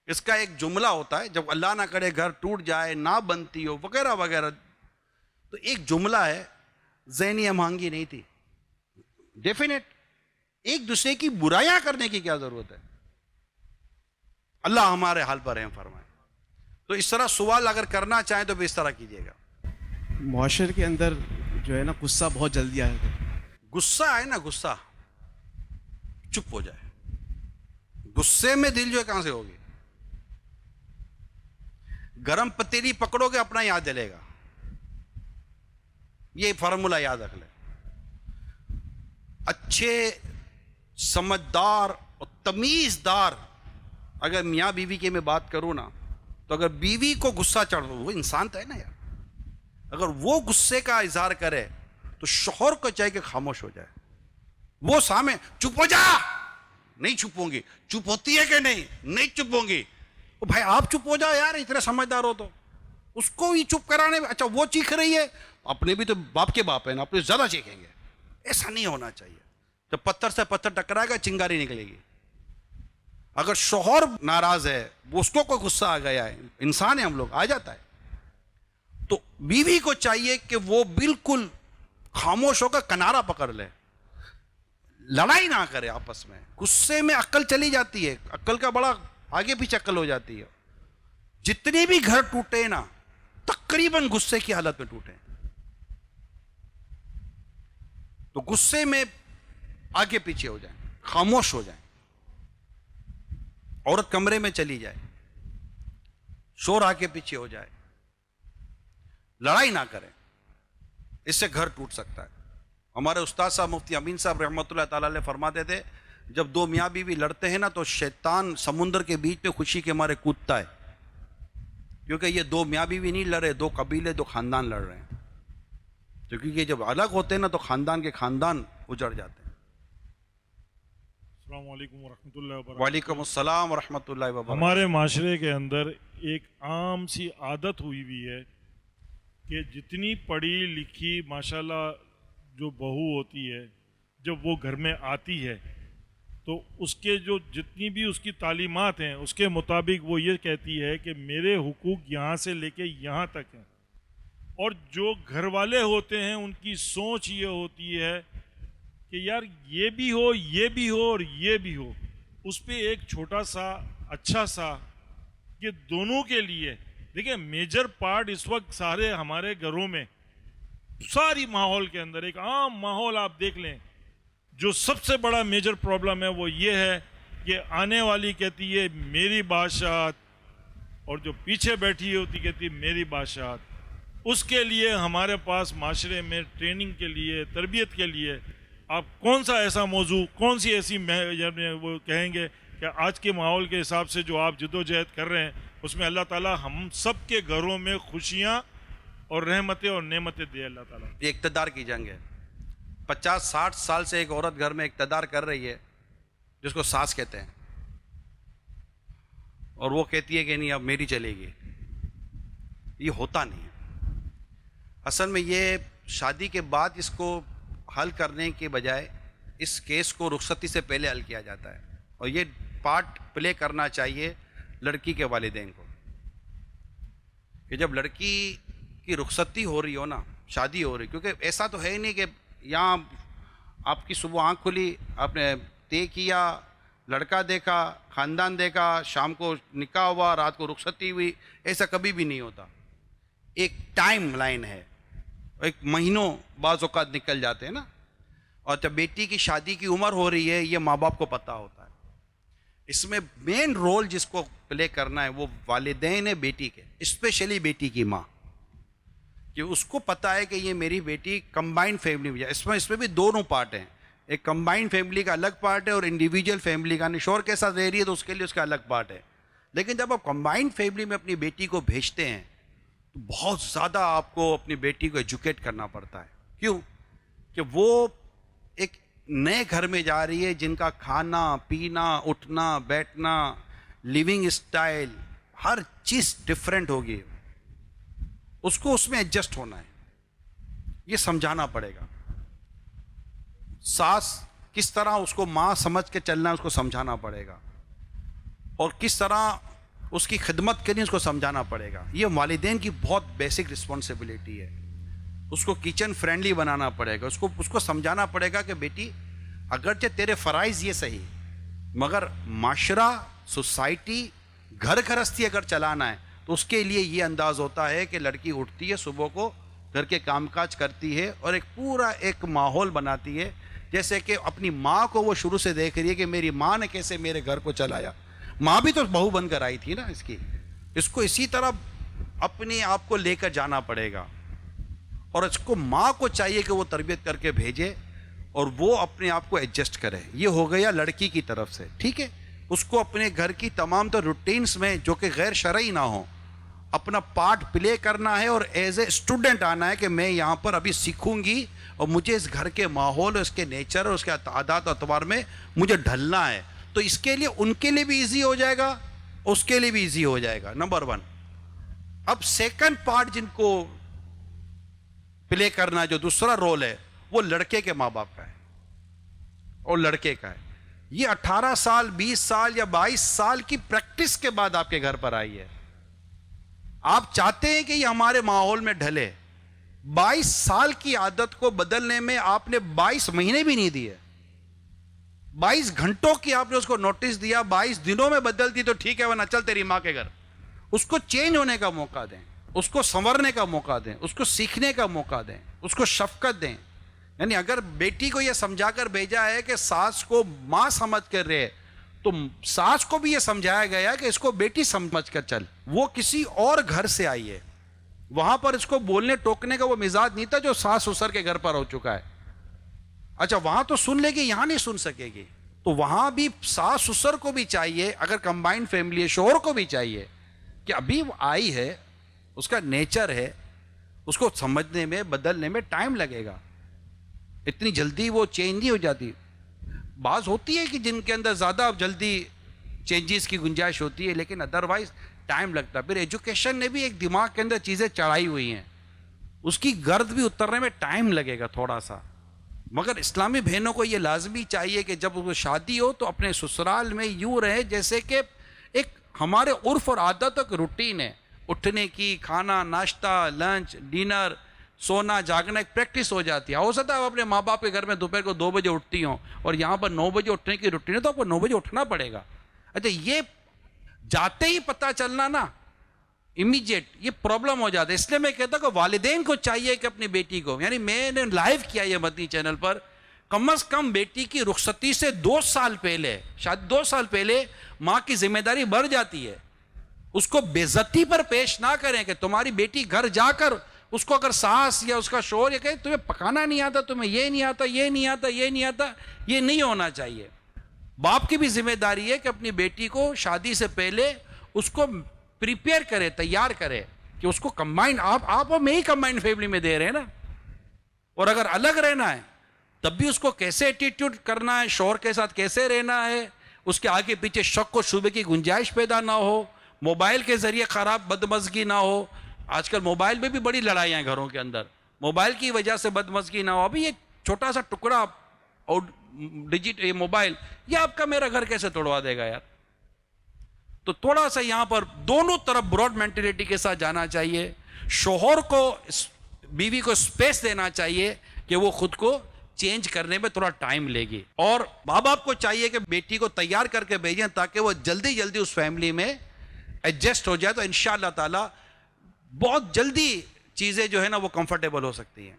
इसका एक जुमला होता है, जब अल्लाह ना करे घर टूट जाए, ना बनती हो वगैरह वगैरह, तो एक जुमला है, ज़ैनिया मांगी नहीं थी। डेफिनेट एक दूसरे की बुराइयां करने की क्या जरूरत है? अल्लाह हमारे हाल पर रहम फरमाए। तो इस तरह सवाल अगर करना चाहें तो भी इस तरह कीजिएगा। मुआशरे के अंदर जो है ना गुस्सा बहुत जल्दी आया था। गुस्सा है ना, गुस्सा चुप हो जाए। गुस्से में दिल जो है कहां से होगी? गरम पतीली पकड़ोगे अपना याद जलेगा। ये फार्मूला याद रख ले। अच्छे समझदार और तमीजदार अगर मियाँ बीवी की मैं बात करूं ना, तो अगर बीवी को गुस्सा चढ़, वो इंसान तो है ना यार, अगर वो गुस्से का इजहार करे तो शौहर को चाहिए कि खामोश हो जाए। वो सामने चुप हो जा, नहीं चुप होंगी। चुप होती है कि नहीं? नहीं चुप होंगी। तो भाई आप चुप हो जाओ यार, इतने समझदार हो तो। उसको ही चुप कराने में, अच्छा वो चीख रही है, अपने भी तो बाप के बाप है ना, अपने ज्यादा चीखेंगे। ऐसा नहीं होना चाहिए। जब पत्थर से पत्थर टकराएगा चिंगारी निकलेगी। अगर शौहर नाराज है, वो उसको कोई गुस्सा आ गया है, इंसान है हम लोग, आ जाता है, तो बीवी को चाहिए कि वो बिल्कुल खामोश होकर किनारा पकड़ ले, लड़ाई ना करे आपस में। गुस्से में अक्ल चली जाती है, अक्ल का बड़ा आगे पीछे अक्ल हो जाती है। जितने भी घर टूटे ना तकरीबन गुस्से की हालत में टूटे। तो गुस्से में आगे पीछे हो जाए, खामोश हो जाए, औरत कमरे में चली जाए, शोर आगे पीछे हो जाए, लड़ाई ना करें, इससे घर टूट सकता है। हमारे उस्ताद साहब मुफ्ती अमीन साहब रहमतुल्लाह ताला अलैह फरमाते थे, जब दो मियाँ बीवी लड़ते हैं ना तो शैतान समुद्र के बीच में खुशी के मारे कूदता है, क्योंकि ये दो मियाँ बीवी नहीं लड़ रहे, दो कबीले, दो खानदान लड़ रहे हैं। तो क्योंकि जब अलग होते हैं ना तो खानदान के खानदान उजड़ जाते हैं। वालेकुम अस्सलाम व रहमतुल्लाहि व बरकातहू। हमारे माशरे के अंदर एक आम सी आदत हुई हुई है कि जितनी पढ़ी लिखी माशाल्लाह जो बहू होती है, जब वो घर में आती है तो उसके जो जितनी भी उसकी तालीमात हैं उसके मुताबिक वो ये कहती है कि मेरे हुकूक यहाँ से लेके यहाँ तक हैं। और जो घर वाले होते हैं उनकी सोच ये होती है कि यार ये भी हो, ये भी हो और ये भी हो। उस पर एक छोटा सा अच्छा सा कि दोनों के लिए देखिए मेजर पार्ट इस वक्त सारे हमारे घरों में, सारी माहौल के अंदर एक आम माहौल आप देख लें, जो सबसे बड़ा मेजर प्रॉब्लम है वो ये है कि आने वाली कहती है मेरी बादशाहत, और जो पीछे बैठी होती कहती है मेरी बादशाहत। उसके लिए हमारे पास माशरे में ट्रेनिंग के लिए, तरबियत के लिए आप कौन सा ऐसा मौजू, कौन सी ऐसी वो कहेंगे कि आज के माहौल के हिसाब से जो आप जद्दोजहद कर रहे हैं उसमें अल्लाह ताला हम सब के घरों में खुशियाँ और रहमतें और नेमतें दे अल्लाह ताला। ये इक़्तिदार की जंग है। 50-60 साल से एक औरत घर में इक़्तिदार कर रही है, जिसको सास कहते हैं, और वो कहती है कि नहीं अब मेरी चलेगी। ये होता नहीं है। असल में ये शादी के बाद इसको हल करने के बजाय इस केस को रुखसती से पहले हल किया जाता है, और ये पार्ट प्ले करना चाहिए लड़की के वालिदैन को कि जब लड़की की रुखसती हो रही हो ना, शादी हो रही, क्योंकि ऐसा तो है ही नहीं कि यहाँ आपकी सुबह आँख खुली, आपने तय किया, लड़का देखा, ख़ानदान देखा, शाम को निकाह हुआ, रात को रुखसती हुई, ऐसा कभी भी नहीं होता। एक टाइम लाइन है, एक महीनों बाज़ औक़ात निकल जाते हैं ना। और जब बेटी की शादी की उम्र हो रही है, ये माँ बाप को पता होता है। इसमें मेन रोल जिसको प्ले करना है वो वालिदैन है बेटी के, स्पेशली बेटी की माँ, कि उसको पता है कि ये मेरी बेटी कंबाइंड फैमिली में जाए। इसमें भी दोनों पार्ट हैं, एक कंबाइंड फैमिली का अलग पार्ट है और इंडिविजुअल फैमिली का, शोहर के साथ रह रही है तो उसके लिए उसका अलग पार्ट है। लेकिन जब आप कंबाइंड फैमिली में अपनी बेटी को भेजते हैं तो बहुत ज़्यादा आपको अपनी बेटी को एजुकेट करना पड़ता है। क्यों? कि वो एक नए घर में जा रही है जिनका खाना पीना, उठना बैठना, लिविंग स्टाइल, हर चीज़ डिफरेंट होगी। उसको उसमें एडजस्ट होना है, ये समझाना पड़ेगा। सास किस तरह उसको माँ समझ के चलना है उसको समझाना पड़ेगा, और किस तरह उसकी खिदमत करनी उसको समझाना पड़ेगा। ये वालिदैन की बहुत बेसिक रिस्पॉन्सिबिलिटी है। उसको किचन फ्रेंडली बनाना पड़ेगा, उसको समझाना पड़ेगा कि बेटी अगरचे तेरे फ़राइज़ ये सही, मगर माशरा, सोसाइटी, घर गृहस्थी अगर चलाना है तो उसके लिए ये अंदाज़ होता है कि लड़की उठती है सुबह को, घर के कामकाज करती है और एक पूरा एक माहौल बनाती है, जैसे कि अपनी माँ को वो शुरू से देख रही है कि मेरी माँ ने कैसे मेरे घर को चलाया। माँ भी तो बहू बनकर आई थी ना इसको इसी तरह अपने आप को लेकर जाना पड़ेगा। और इसको माँ को चाहिए कि वो तरबियत करके भेजे और वो अपने आप को एडजस्ट करे। ये हो गया लड़की की तरफ से, ठीक है। उसको अपने घर की तमाम तो रूटीन्स में जो कि गैर शरई ना हो अपना पार्ट प्ले करना है, और एज ए स्टूडेंट आना है कि मैं यहाँ पर अभी सीखूंगी और मुझे इस घर के माहौल, उसके नेचर और उसके आदत अतवार में मुझे ढलना है। तो इसके लिए उनके लिए भी ईजी हो जाएगा, उसके लिए भी ईजी हो जाएगा, नंबर 1। अब सेकंड पार्ट जिनको प्ले करना, जो दूसरा रोल है, वो लड़के के माँ बाप का है और लड़के का है। ये 18 साल 20 साल या 22 साल की प्रैक्टिस के बाद आपके घर पर आई है। आप चाहते हैं कि ये हमारे माहौल में ढले। 22 साल की आदत को बदलने में आपने 22 महीने भी नहीं दिए, 22 घंटों की आपने उसको नोटिस दिया। 22 दिनों में बदलती तो ठीक है, वरना चल तेरी माँ के घर। उसको चेंज होने का मौका दें, उसको संवरने का मौका दें, उसको सीखने का मौका दें, उसको शफकत दें। यानी अगर बेटी को यह समझाकर भेजा है कि सास को माँ समझ कर रहे, तो सास को भी यह समझाया गया कि इसको बेटी समझ कर चल। वो किसी और घर से आई है, वहां पर इसको बोलने टोकने का वो मिजाज नहीं था जो सास ससुर के घर पर हो चुका है। अच्छा, वहां तो सुन लेगी, यहां नहीं सुन सकेगी। तो वहां भी सास ससुर को भी चाहिए, अगर कंबाइंड फैमिली है, शोहर को भी चाहिए कि अभी वो आई है, उसका नेचर है, उसको समझने में, बदलने में टाइम लगेगा। इतनी जल्दी वो चेंज नहीं हो जाती। बात होती है कि जिनके अंदर ज़्यादा जल्दी चेंजेस की गुंजाइश होती है, लेकिन अदरवाइज टाइम लगता है। फिर एजुकेशन ने भी एक दिमाग के अंदर चीज़ें चढ़ाई हुई हैं, उसकी गर्द भी उतरने में टाइम लगेगा थोड़ा सा। मगर इस्लामी बहनों को ये लाजमी चाहिए कि जब वो शादी हो तो अपने ससुराल में यूँ रहे जैसे कि एक हमारे उर्फ और आदत का रूटीन है, उठने की, खाना, नाश्ता, लंच, डिनर, सोना, जागना एक प्रैक्टिस हो जाती है। हो सकता है अपने माँ बाप के घर में दोपहर को 2 बजे उठती हो और यहाँ पर 9 बजे उठने की रूटीन है, तो आपको 9 बजे उठना पड़ेगा। अच्छा, ये जाते ही पता चलना ना इमीडिएट ये प्रॉब्लम हो जाता है। इसलिए मैं कहता हूँ कि वालिदैन को चाहिए कि अपनी बेटी को, यानी मैंने लाइव किया ये मदनी चैनल पर, कम से कम बेटी की रुखसती से 2 साल पहले, शायद 2 साल पहले माँ की जिम्मेदारी बढ़ जाती है। उसको बेइज्जती पर पेश ना करें कि तुम्हारी बेटी घर जाकर उसको अगर सास या उसका शोहर ये कहे तुम्हें पकाना नहीं आता, तुम्हें ये नहीं आता, ये नहीं आता, ये नहीं आता, ये नहीं होना चाहिए। बाप की भी जिम्मेदारी है कि अपनी बेटी को शादी से पहले उसको प्रिपेयर करे, तैयार करे कि उसको कंबाइंड, आप और मैं ही कंबाइंड फैमिली में दे रहे हैं ना, और अगर अलग रहना है तब भी उसको कैसे एटीट्यूड करना है, शौहर के साथ कैसे रहना है, उसके आगे पीछे शक व शुबे की गुंजाइश पैदा ना हो, मोबाइल के जरिए खराब बदमज़गी ना हो। आजकल मोबाइल में भी बड़ी लड़ाइयाँ हैं घरों के अंदर, मोबाइल की वजह से बदमज़गी ना हो। अभी ये छोटा सा टुकड़ा और ये मोबाइल, ये आपका मेरा घर कैसे तोड़वा देगा यार। तो थोड़ा सा यहां पर दोनों तरफ ब्रॉड मेंटेलिटी के साथ जाना चाहिए। शोहर को, बीवी को स्पेस देना चाहिए कि वो खुद को चेंज करने में थोड़ा टाइम लेगी, और माँ बाप को चाहिए कि बेटी को तैयार करके भेजें ताकि वो जल्दी जल्दी उस फैमिली में एडजस्ट हो जाए। तो इंशाअल्लाह ताला बहुत जल्दी चीजें जो है ना वो कंफर्टेबल हो सकती हैं।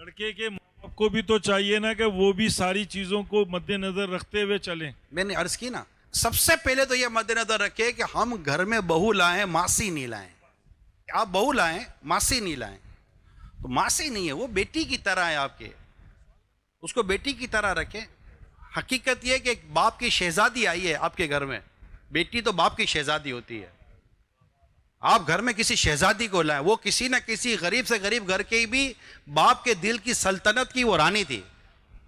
लड़के के माँ बाप को भी तो चाहिए ना कि वो भी सारी चीजों को मद्देनजर रखते हुए चलें। मैंने अर्ज की ना, सबसे पहले तो ये मद्देनजर रखे कि हम घर में बहू लाएं, मासी नहीं लाएं। आप बहू लाएं, मासी नहीं लाएं, तो मासी नहीं है, वो बेटी की तरह है आपके, उसको बेटी की तरह रखें। हकीकत यह कि एक बाप की शहजादी आई है आपके घर में, बेटी तो बाप की शहजादी होती है। आप घर में किसी शहजादी को लाएं, वो किसी न किसी गरीब से गरीब घर के भी बाप के दिल की सल्तनत की वो रानी थी,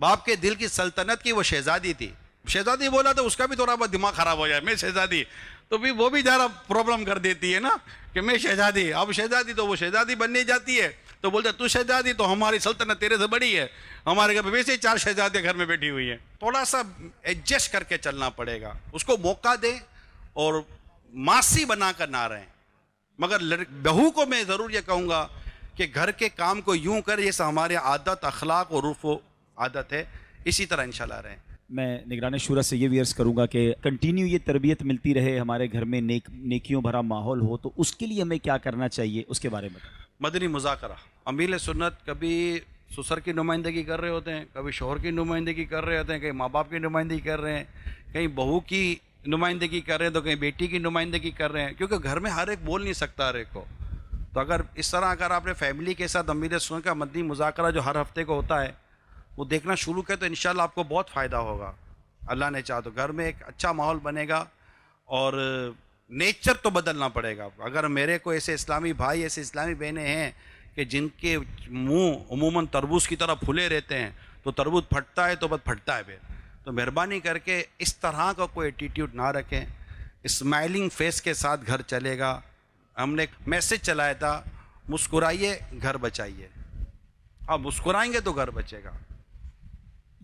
बाप के दिल की सल्तनत की वो शहजादी थी। शहजादी बोला तो उसका भी थोड़ा बहुत दिमाग खराब हो जाए, मैं शहजादी, तो भी वो भी ज़रा प्रॉब्लम कर देती है ना कि मैं शहजादी। अब शहजादी तो वो शहजादी बनने जाती है तो बोलते तू शहजादी, तो हमारी सल्तनत तेरे से बड़ी है, हमारे घर में वैसे ही 4 शहजादियाँ घर में बैठी हुई हैं। थोड़ा सा एडजस्ट करके चलना पड़ेगा, उसको मौका दें और मासी बनाकर ना रहें। मगर बहू को मैं ज़रूर ये कहूँगा कि घर के काम को यूं कर जैसा हमारे आदत, अखलाक और उर्फ आदत है, इसी तरह इंशाल्लाह रहें। मैं निगरान शूरा से ये भी अर्ज़ करूँगा कि कंटिन्यू ये तरबियत मिलती रहे, हमारे घर में नेकियों भरा माहौल हो, तो उसके लिए हमें क्या करना चाहिए उसके बारे में। मदनी मुज़ाकरा, अमीर सुन्नत कभी ससुर की नुमाइंदगी कर रहे होते हैं, कभी शोहर की नुमाइंदगी कर रहे होते हैं, कहीं माँ बाप की नुमाइंदगी कर रहे हैं, कहीं बहू की नुमाइंदगी कर रहे हैं, तो कहीं बेटी की नुमाइंदगी कर रहे हैं, क्योंकि घर में हर एक बोल नहीं सकता हर एक को। तो अगर इस तरह अगर आपने फैमिली के साथ अमीर सुन्नत का मदनी मुज़ाकरा जो हर हफ्ते को होता है वो देखना शुरू करें तो इंशाल्लाह आपको बहुत फ़ायदा होगा। अल्लाह ने चाहा तो घर में एक अच्छा माहौल बनेगा और नेचर तो बदलना पड़ेगा। अगर मेरे को ऐसे इस्लामी भाई, ऐसे इस्लामी बहनें हैं कि जिनके मुंह उमूमन तरबूज की तरह फुले रहते हैं, तो तरबूज फटता है तो बस फटता है फिर। तो मेहरबानी करके इस तरह का कोई एटीट्यूड ना रखें, स्माइलिंग फेस के साथ घर चलेगा। हमने एक मैसेज चलाया था, मुस्कुराइए घर बचाइए। आप मुस्कुराएंगे तो घर बचेगा।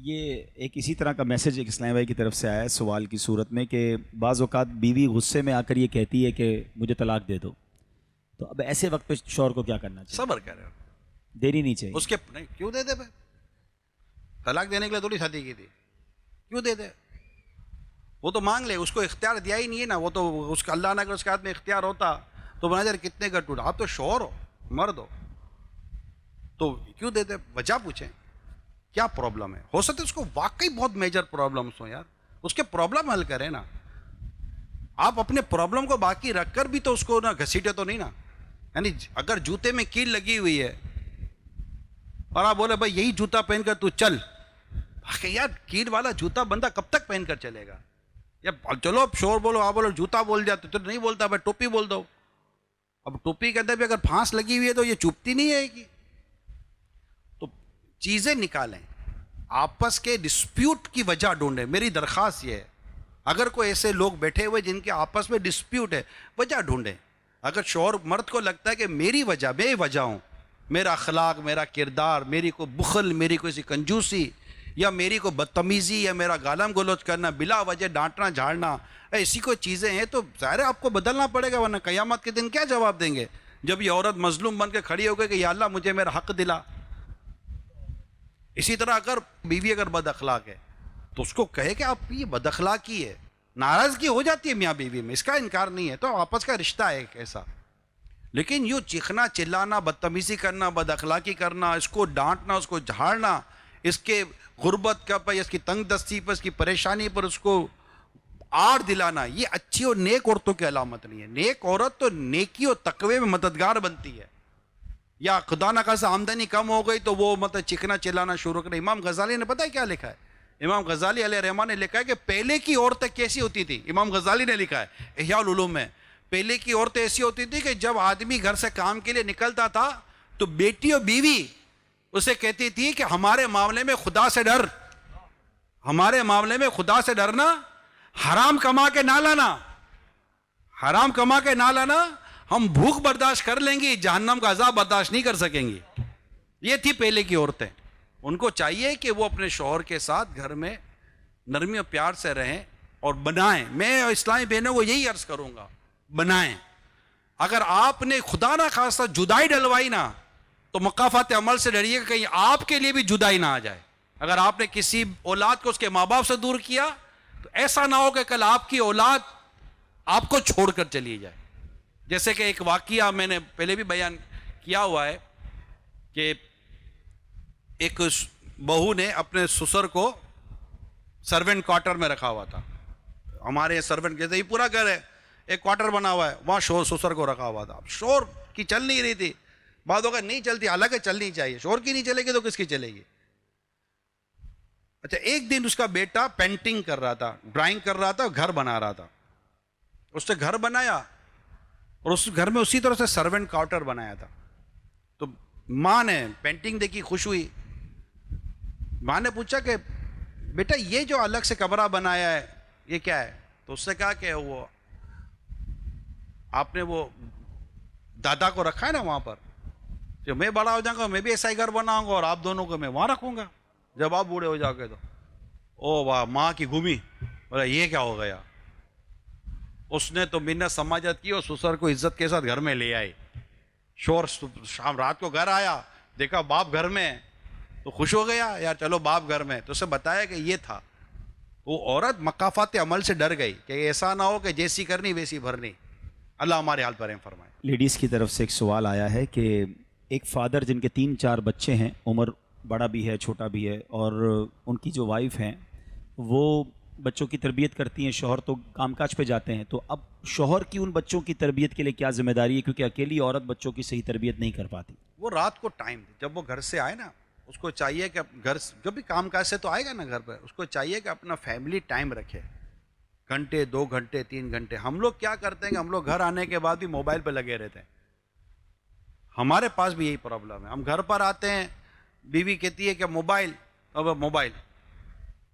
ये एक इसी तरह का मैसेज एक इस्लामी भाई की तरफ से आया है सवाल की सूरत में कि बाज़ औक़ात बीवी गुस्से में आकर ये कहती है कि मुझे तलाक दे दो, तो अब ऐसे वक्त पे शौहर को क्या करना चाहिए? सब्र करें, देरी नहीं चाहिए। उसके नहीं क्यों दे दे भाई, तलाक देने के लिए थोड़ी शादी की थी, क्यों दे दे? वो तो मांग ले, उसको इख्तियार दिया ही नहीं है ना, वो तो उसका अल्लाह ने अगर उसके हाथ में इख्तियार होता तो बना यार कितने का टूटा। आप तो शौहर हो, मर्द हो, तो क्यों देते? वजह पूछें क्या प्रॉब्लम है। हो सकता है उसको वाकई बहुत मेजर प्रॉब्लम्स हो यार, उसके प्रॉब्लम हल करें ना। आप अपने प्रॉब्लम को बाकी रखकर भी तो उसको ना घसीटे तो नहीं ना। यानी अगर जूते में कील लगी हुई है और आप बोले भाई यही जूता पहनकर तू चल, यार कील वाला जूता बंदा कब तक पहनकर चलेगा? या चलो अब शोर बोलो, आप बोलो जूता बोल जाते तो नहीं बोलता, भाई टोपी बोल दो। अब टोपी के अंदर भी अगर फांस लगी हुई है तो ये चुभती नहीं है। तो चीजें निकालें, आपस के डिस्प्यूट की वजह ढूंढें। मेरी दरख्वास्त ये है, अगर कोई ऐसे लोग बैठे हुए जिनके आपस में डिस्प्यूट है, वजह ढूंढें। अगर शौहर मर्द को लगता है कि मेरी वजह, मैं वजह हूँ, मेरा अखलाक, मेरा किरदार, मेरी को बुखल, मेरी कोई सी कंजूसी या मेरी को बदतमीज़ी या मेरा गालम गलोच करना, बिला वजह डांटना झाड़ना, ऐसी कोई चीज़ें हैं तो ज़ाहिर है आपको बदलना पड़ेगा, वरना क़यामत के दिन क्या जवाब देंगे जब ये औरत मजलूम बन के खड़ी हो गई कि या अल्लाह मुझे मेरा हक दिला। इसी तरह अगर बीवी अगर बद अखलाक है तो उसको कहे कि आप ये बद अखलाकी है, नाराजगी हो जाती है मियाँ बीवी में, इसका इनकार नहीं है, तो आपस का रिश्ता है एक ऐसा। लेकिन यूँ चीखना चिल्लाना, बदतमीजी करना, बद अखलाकी करना, इसको डांटना, उसको झाड़ना, इसके गुर्बत का पर, इसकी तंग दस्ती पर, इसकी परेशानी पर उसको आड़ दिलाना, ये अच्छी और नेक औरतों की अलामत नहीं है। नेक औरत तो नेकी और तकवे में मददगार बनती है। या खुदा न खासा आमदनी कम हो गई तो वो मतलब चिकना चिल्लाना शुरू करें। इमाम गजाली ने पता है क्या लिखा है? इमाम गजाली अलैहि रहमान ने लिखा है कि पहले की औरतें कैसी होती थी। इमाम गजाली ने लिखा है इह्याउल उलूम में, पहले की औरतें ऐसी होती थी कि जब आदमी घर से काम के लिए निकलता था तो बेटी और बीवी उसे कहती थी कि हमारे मामले में खुदा से डर, हमारे मामले में खुदा से डरना, हराम कमा के ना लाना, हराम कमा के ना लाना, हम भूख बर्दाश्त कर लेंगी, जहन्नम का अजाब बर्दाश्त नहीं कर सकेंगी। ये थी पहले की औरतें। उनको चाहिए कि वो अपने शौहर के साथ घर में नरमी और प्यार से रहें और बनाएं। मैं इस्लामी बहनों को यही अर्ज करूंगा, बनाएं। अगर आपने खुदा ना खासा जुदाई डलवाई ना तो मकाफात अमल से डरिएगा कहीं आपके लिए भी जुदाई ना आ जाए। अगर आपने किसी औलाद को उसके माँ बाप से दूर किया तो ऐसा ना हो कि कल आपकी औलाद आपको छोड़कर चली जाए। जैसे कि एक वाकया मैंने पहले भी बयान किया हुआ है कि एक बहू ने अपने ससुर को सर्वेंट क्वार्टर में रखा हुआ था। हमारे सर्वेंट जैसे ही पूरा घर है, एक क्वार्टर बना हुआ है, वहां शोर ससुर को रखा हुआ था। शोर की चल नहीं रही थी, बात अगर नहीं चलती, हालांकि चलनी चाहिए, शोर की नहीं चलेगी तो किसकी चलेगी। अच्छा, एक दिन उसका बेटा पेंटिंग कर रहा था, ड्राइंग कर रहा था, घर बना रहा था। उसने घर बनाया और उस घर में उसी तरह से सर्वेंट क्वार्टर बनाया था। तो माँ ने पेंटिंग देखी, खुश हुई। माँ ने पूछा कि बेटा ये जो अलग से कमरा बनाया है ये क्या है? तो उसने कहा कि वो आपने वो दादा को रखा है ना वहां पर, जब मैं बड़ा हो जाऊंगा मैं भी ऐसा ही घर बनाऊंगा और आप दोनों को मैं वहां रखूंगा जब आप बूढ़े हो जाओगे तो। ओ वाह, माँ की घूमी, बोला ये क्या हो गया। उसने तो मिन्नत समाजत की और ससुर को इज्जत के साथ घर में ले आई। शोर, शाम रात को घर आया, देखा बाप घर में, तो खुश हो गया, यार चलो बाप घर में। तो उसे बताया कि ये था। वो औरत मकाफात अमल से डर गई कि ऐसा ना हो कि जैसी करनी वैसी भरनी। अल्लाह हमारे हाल पर रहम फरमाए। लेडीज़ की तरफ से एक सवाल आया है कि एक फादर जिनके 3-4 बच्चे हैं, उम्र बड़ा भी है छोटा भी है, और उनकी जो वाइफ हैं वो बच्चों की तरबियत करती हैं, शौहर तो कामकाज पे जाते हैं, तो अब शौहर की उन बच्चों की तरबियत के लिए क्या जिम्मेदारी है, क्योंकि अकेली औरत बच्चों की सही तरबियत नहीं कर पाती। वो रात को टाइम दे, जब वो घर से आए ना, उसको चाहिए कि घर जब भी कामकाज से तो आएगा ना घर पर, उसको चाहिए कि अपना फैमिली टाइम रखे, घंटे 2 घंटे 3 घंटे। हम लोग क्या करते हैं कि हम लोग घर आने के बाद भी मोबाइल पर लगे रहते हैं। हमारे पास भी यही प्रॉब्लम है। हम घर पर आते हैं, बीवी कहती है कि मोबाइल, अब मोबाइल,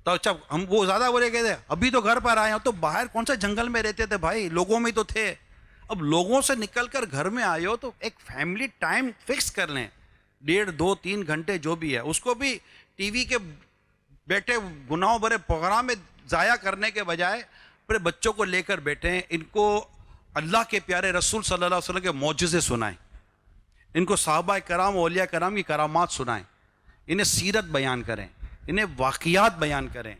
तो अच्छा हम वो ज़्यादा बोले कहते हैं अभी तो घर पर आए हैं, तो बाहर कौन सा जंगल में रहते थे भाई, लोगों में तो थे। अब लोगों से निकलकर घर में आए हो तो एक फैमिली टाइम फिक्स कर लें, 1.5 2 3 घंटे जो भी है। उसको भी टीवी के बैठे गुनाहों भरे प्रोग्राम में ज़ाया करने के बजाय अपने बच्चों को लेकर बैठे, इनको अल्लाह के प्यारे रसूल सल्लल्लाहु अलैहि वसल्लम के मौजज़े सुनाएं, इनको सहाबा कराम औलिया कराम की करामात सुनाएं, इन्हें सीरत बयान करें, इन्हें वाक़ियात बयान करें,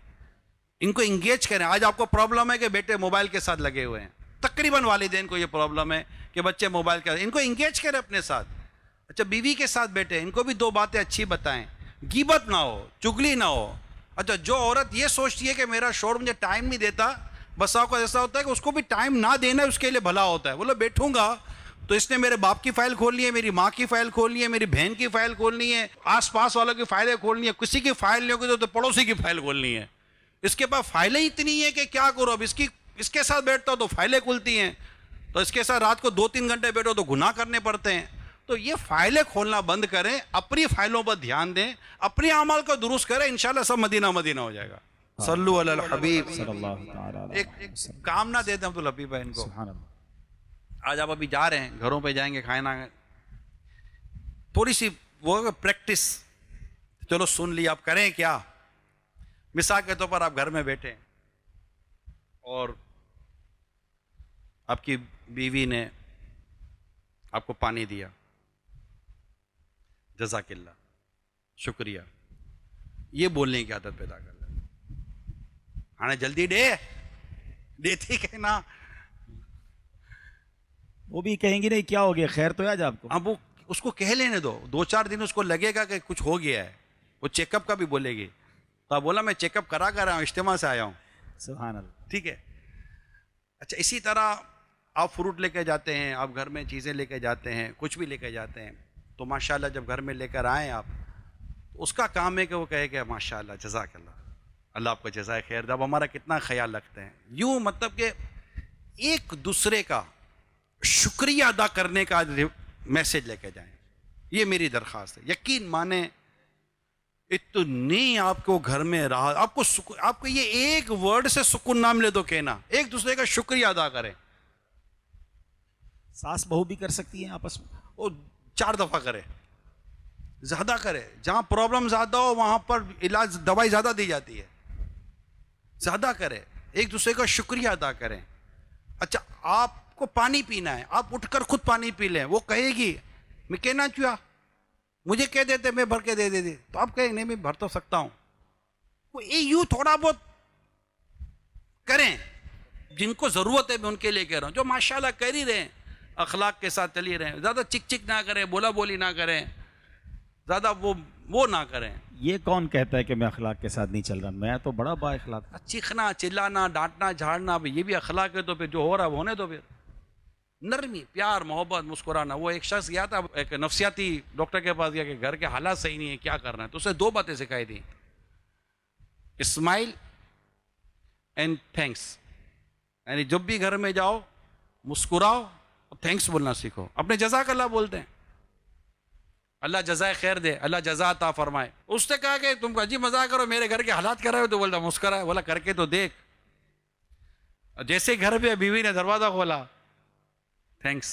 इनको इंगेज करें। आज आपको प्रॉब्लम है कि बेटे मोबाइल के साथ लगे हुए हैं, तकरीबन वालिदैन को ये प्रॉब्लम है कि बच्चे मोबाइल के, इनको इंगेज करें अपने साथ। अच्छा, बीवी के साथ बैठे, इनको भी 2 बातें अच्छी बताएं, गीबत ना हो, चुगली ना हो। अच्छा, जो औरत ये सोचती है कि मेरा शौहर मुझे टाइम नहीं देता, बस आपको ऐसा होता है कि उसको भी टाइम ना देना उसके लिए भला होता है। बोलो बैठूंगा तो इसने मेरे बाप की फाइल खोलनी है, मेरी माँ की फाइल खोलनी है, मेरी बहन की फाइल खोलनी है, आसपास वालों की फाइलें खोलनी है, किसी की फाइल नहीं होगी तो पड़ोसी की फाइल खोलनी है। इसके पास फाइलें इतनी है कि क्या करो। अब इसके साथ बैठता हो तो फाइलें खुलती हैं, तो इसके साथ रात को 2-3 घंटे बैठो तो गुनाह करने पड़ते हैं। तो ये फाइलें खोलना बंद करें, अपनी फाइलों पर ध्यान दें, अपने अमाल को दुरुस्त करें, इंशाल्लाह सब मदीना मदीना हो जाएगा। सल्लु अलल हबीब। एक काम ना देते हम तो लबीब भाई इनको। आज आप अभी जा रहे हैं, घरों पे जाएंगे, खाना थोड़ी सी वो प्रैक्टिस, चलो सुन ली, आप करें क्या। मिसाल के तौर पर आप घर में बैठे और आपकी बीवी ने आपको पानी दिया, जज़ाकिल्लाह, शुक्रिया, ये बोलने की आदत पैदा कर ले। हाँ जल्दी दे, देती कहना, वो भी कहेंगी नहीं क्या हो गया, खैर तो है आज आपको। अब वो उसको कह लेने दो, 2-4 दिन उसको लगेगा कि कुछ हो गया है, वो चेकअप का भी बोलेगी। तो आप बोला मैं चेकअप करा कर आया हूँ, इज्तिमा से आया हूँ, सुभान अल्लाह। ठीक है। अच्छा, इसी तरह आप फ्रूट लेके जाते हैं, आप घर में चीज़ें लेके जाते हैं, कुछ भी लेके जाते हैं, तो माशाल्लाह जब घर में लेकर आए आप, तो उसका काम है कि वो कहे कि माशाल्लाह जज़ाकल्लाह, अल्लाह आपको जज़ाए खैर दे। अब हमारा कितना ख्याल रखते हैं, यूँ मतलब कि एक दूसरे का शुक्रिया अदा करने का मैसेज लेके जाएं, ये मेरी दरख्वास्त है। यकीन माने इतनी आपको घर में राहत, आपको ये एक वर्ड से सुकून ना मिले तो कहना, एक दूसरे का शुक्रिया अदा करें। सास बहू भी कर सकती हैं आपस में, वो 4 दफा करे, ज्यादा करे, जहां प्रॉब्लम ज्यादा हो वहां पर इलाज दवाई ज्यादा दी जाती है, ज्यादा करे, एक दूसरे का शुक्रिया अदा करें। अच्छा, आपको पानी पीना है, आप उठकर खुद पानी पी लें, वो कहेगी मैं कहना चाहिए, मुझे कह देते मैं भर के दे देती, तो आप कहेंगे नहीं मैं भर तो सकता हूं। वो ये यूं थोड़ा बहुत करें, जिनको जरूरत है मैं उनके लिए कह रहा हूं, जो माशाल्लाह कर ही रहे हैं, अखलाक के साथ चली रहे हैं, ज्यादा चिक चिक ना करें, बोला बोली ना करें, ज्यादा वो ना करें। ये कौन कहता है कि मैं अखलाक के साथ नहीं चल रहा, मैं तो बड़ा बा अखलाक। चीखना, चिल्लाना, डांटना, झाड़ना, ये भी अखलाक है, तो फिर जो हो रहा है वो होने दो। फिर नरमी, प्यार, मोहब्बत, मुस्कुराना। वो एक शख्स गया था, एक नफ्सियाती डॉक्टर के पास गया कि घर के हालात सही नहीं है, क्या करना है, तो उसे 2 बातें सिखाई थी, स्माइल एंड थैंक्स। यानी जब भी घर में जाओ मुस्कुराओ और थैंक्स बोलना सीखो। अपने जज़ाकल्लाह बोलते हैं, अल्लाह जज़ाए खैर दे, अल्लाह जज़ा अता फरमाए। उसने कहा कि तुम अजीब मजाक करो, मेरे घर के हालात कर रहे हो, तो बोलता मुस्कुराए, बोला करके तो देख। जैसे घर पे बीवी ने दरवाजा खोला, थैंक्स,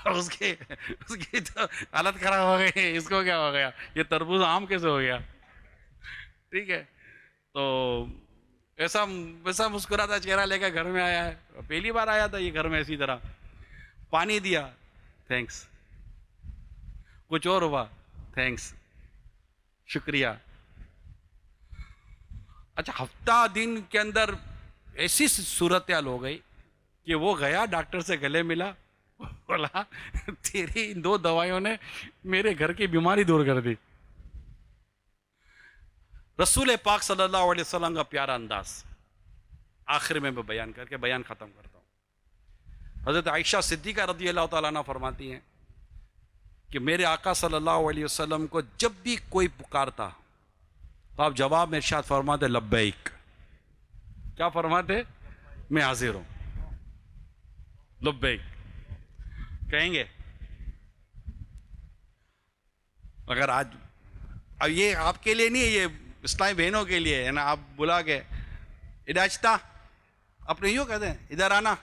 उसकी तो हालत खराब हो गई, इसको क्या हो गया, ये तरबूज आम कैसे हो गया, ठीक है। तो वैसा मुस्कुराता चेहरा लेकर घर में आया है, पहली बार आया था ये घर में इसी तरह। पानी दिया, थैंक्स, कुछ और हुआ, थैंक्स, शुक्रिया। अच्छा, हफ्ता दिन के अंदर ऐसी सूरत हाल हो गई कि वो गया डॉक्टर से गले मिला, बोला तेरी इन 2 दवाइयों ने मेरे घर की बीमारी दूर कर दी। रसूल पाक सल्लल्लाहु अलैहि वसल्लम का प्यारा अंदाज आखिर में मैं बयान करके बयान खत्म करता हूं। हजरत आयशा सिद्दीका रज़ी अल्लाह तआला अन्हा फरमाती हैं कि मेरे आका सल्लल्लाहु अलैहि वसल्लम को जब भी कोई पुकारता तो आप जवाब में इरशाद फरमाते लब्बैक। क्या फरमाते? मैं हाजिर हूं, लब्बैक कहेंगे। अगर आज, अब ये आपके लिए नहीं है, ये इस्लामी बहनों के लिए है ना, आप बुला के इदाजता अपने यूँ कहते हैं इधर आना,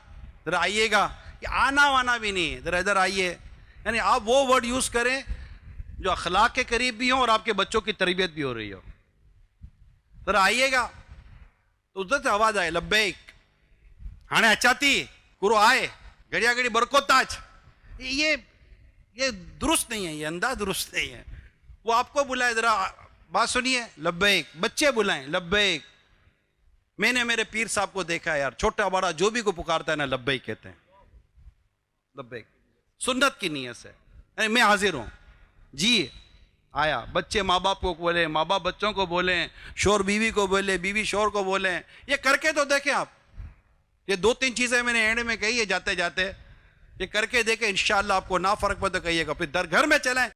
जरा आइएगा, ये आना वाना भी नहीं है, जरा इधर आइए। यानी आप वो वर्ड यूज करें जो अखलाक के करीब भी हो और आपके बच्चों की तरबियत भी हो रही हो। जरा आइएगा तो उधर से आवाज आए लब्बैक, हाने अचाती कुरो आए, घड़िया घड़ी बरकोताज। ये दुरुस्त नहीं है, ये अंदाज दुरुस्त नहीं है। वो आपको बुलाए, जरा बात सुनिए, लब्बैक। बच्चे बुलाएं, लब्बैक। मैंने मेरे पीर साहब को देखा यार, छोटा बड़ा जो भी को पुकारता है ना, लब्बैक कहते हैं, लब्बैक, सुन्नत की नीयत से। मैं हाजिर हूं जी, आया। बच्चे माँ बाप को बोले, माँ बाप बच्चों को बोले, शोर बीवी को बोले, बीवी शोर को बोले। ये करके तो देखें आप। ये 2-3 चीजें मैंने एंड में कही है जाते जाते, ये करके देखें, इंशाअल्लाह आपको ना फर्क पड़े तो कहिएगा, फिर घर में चलें।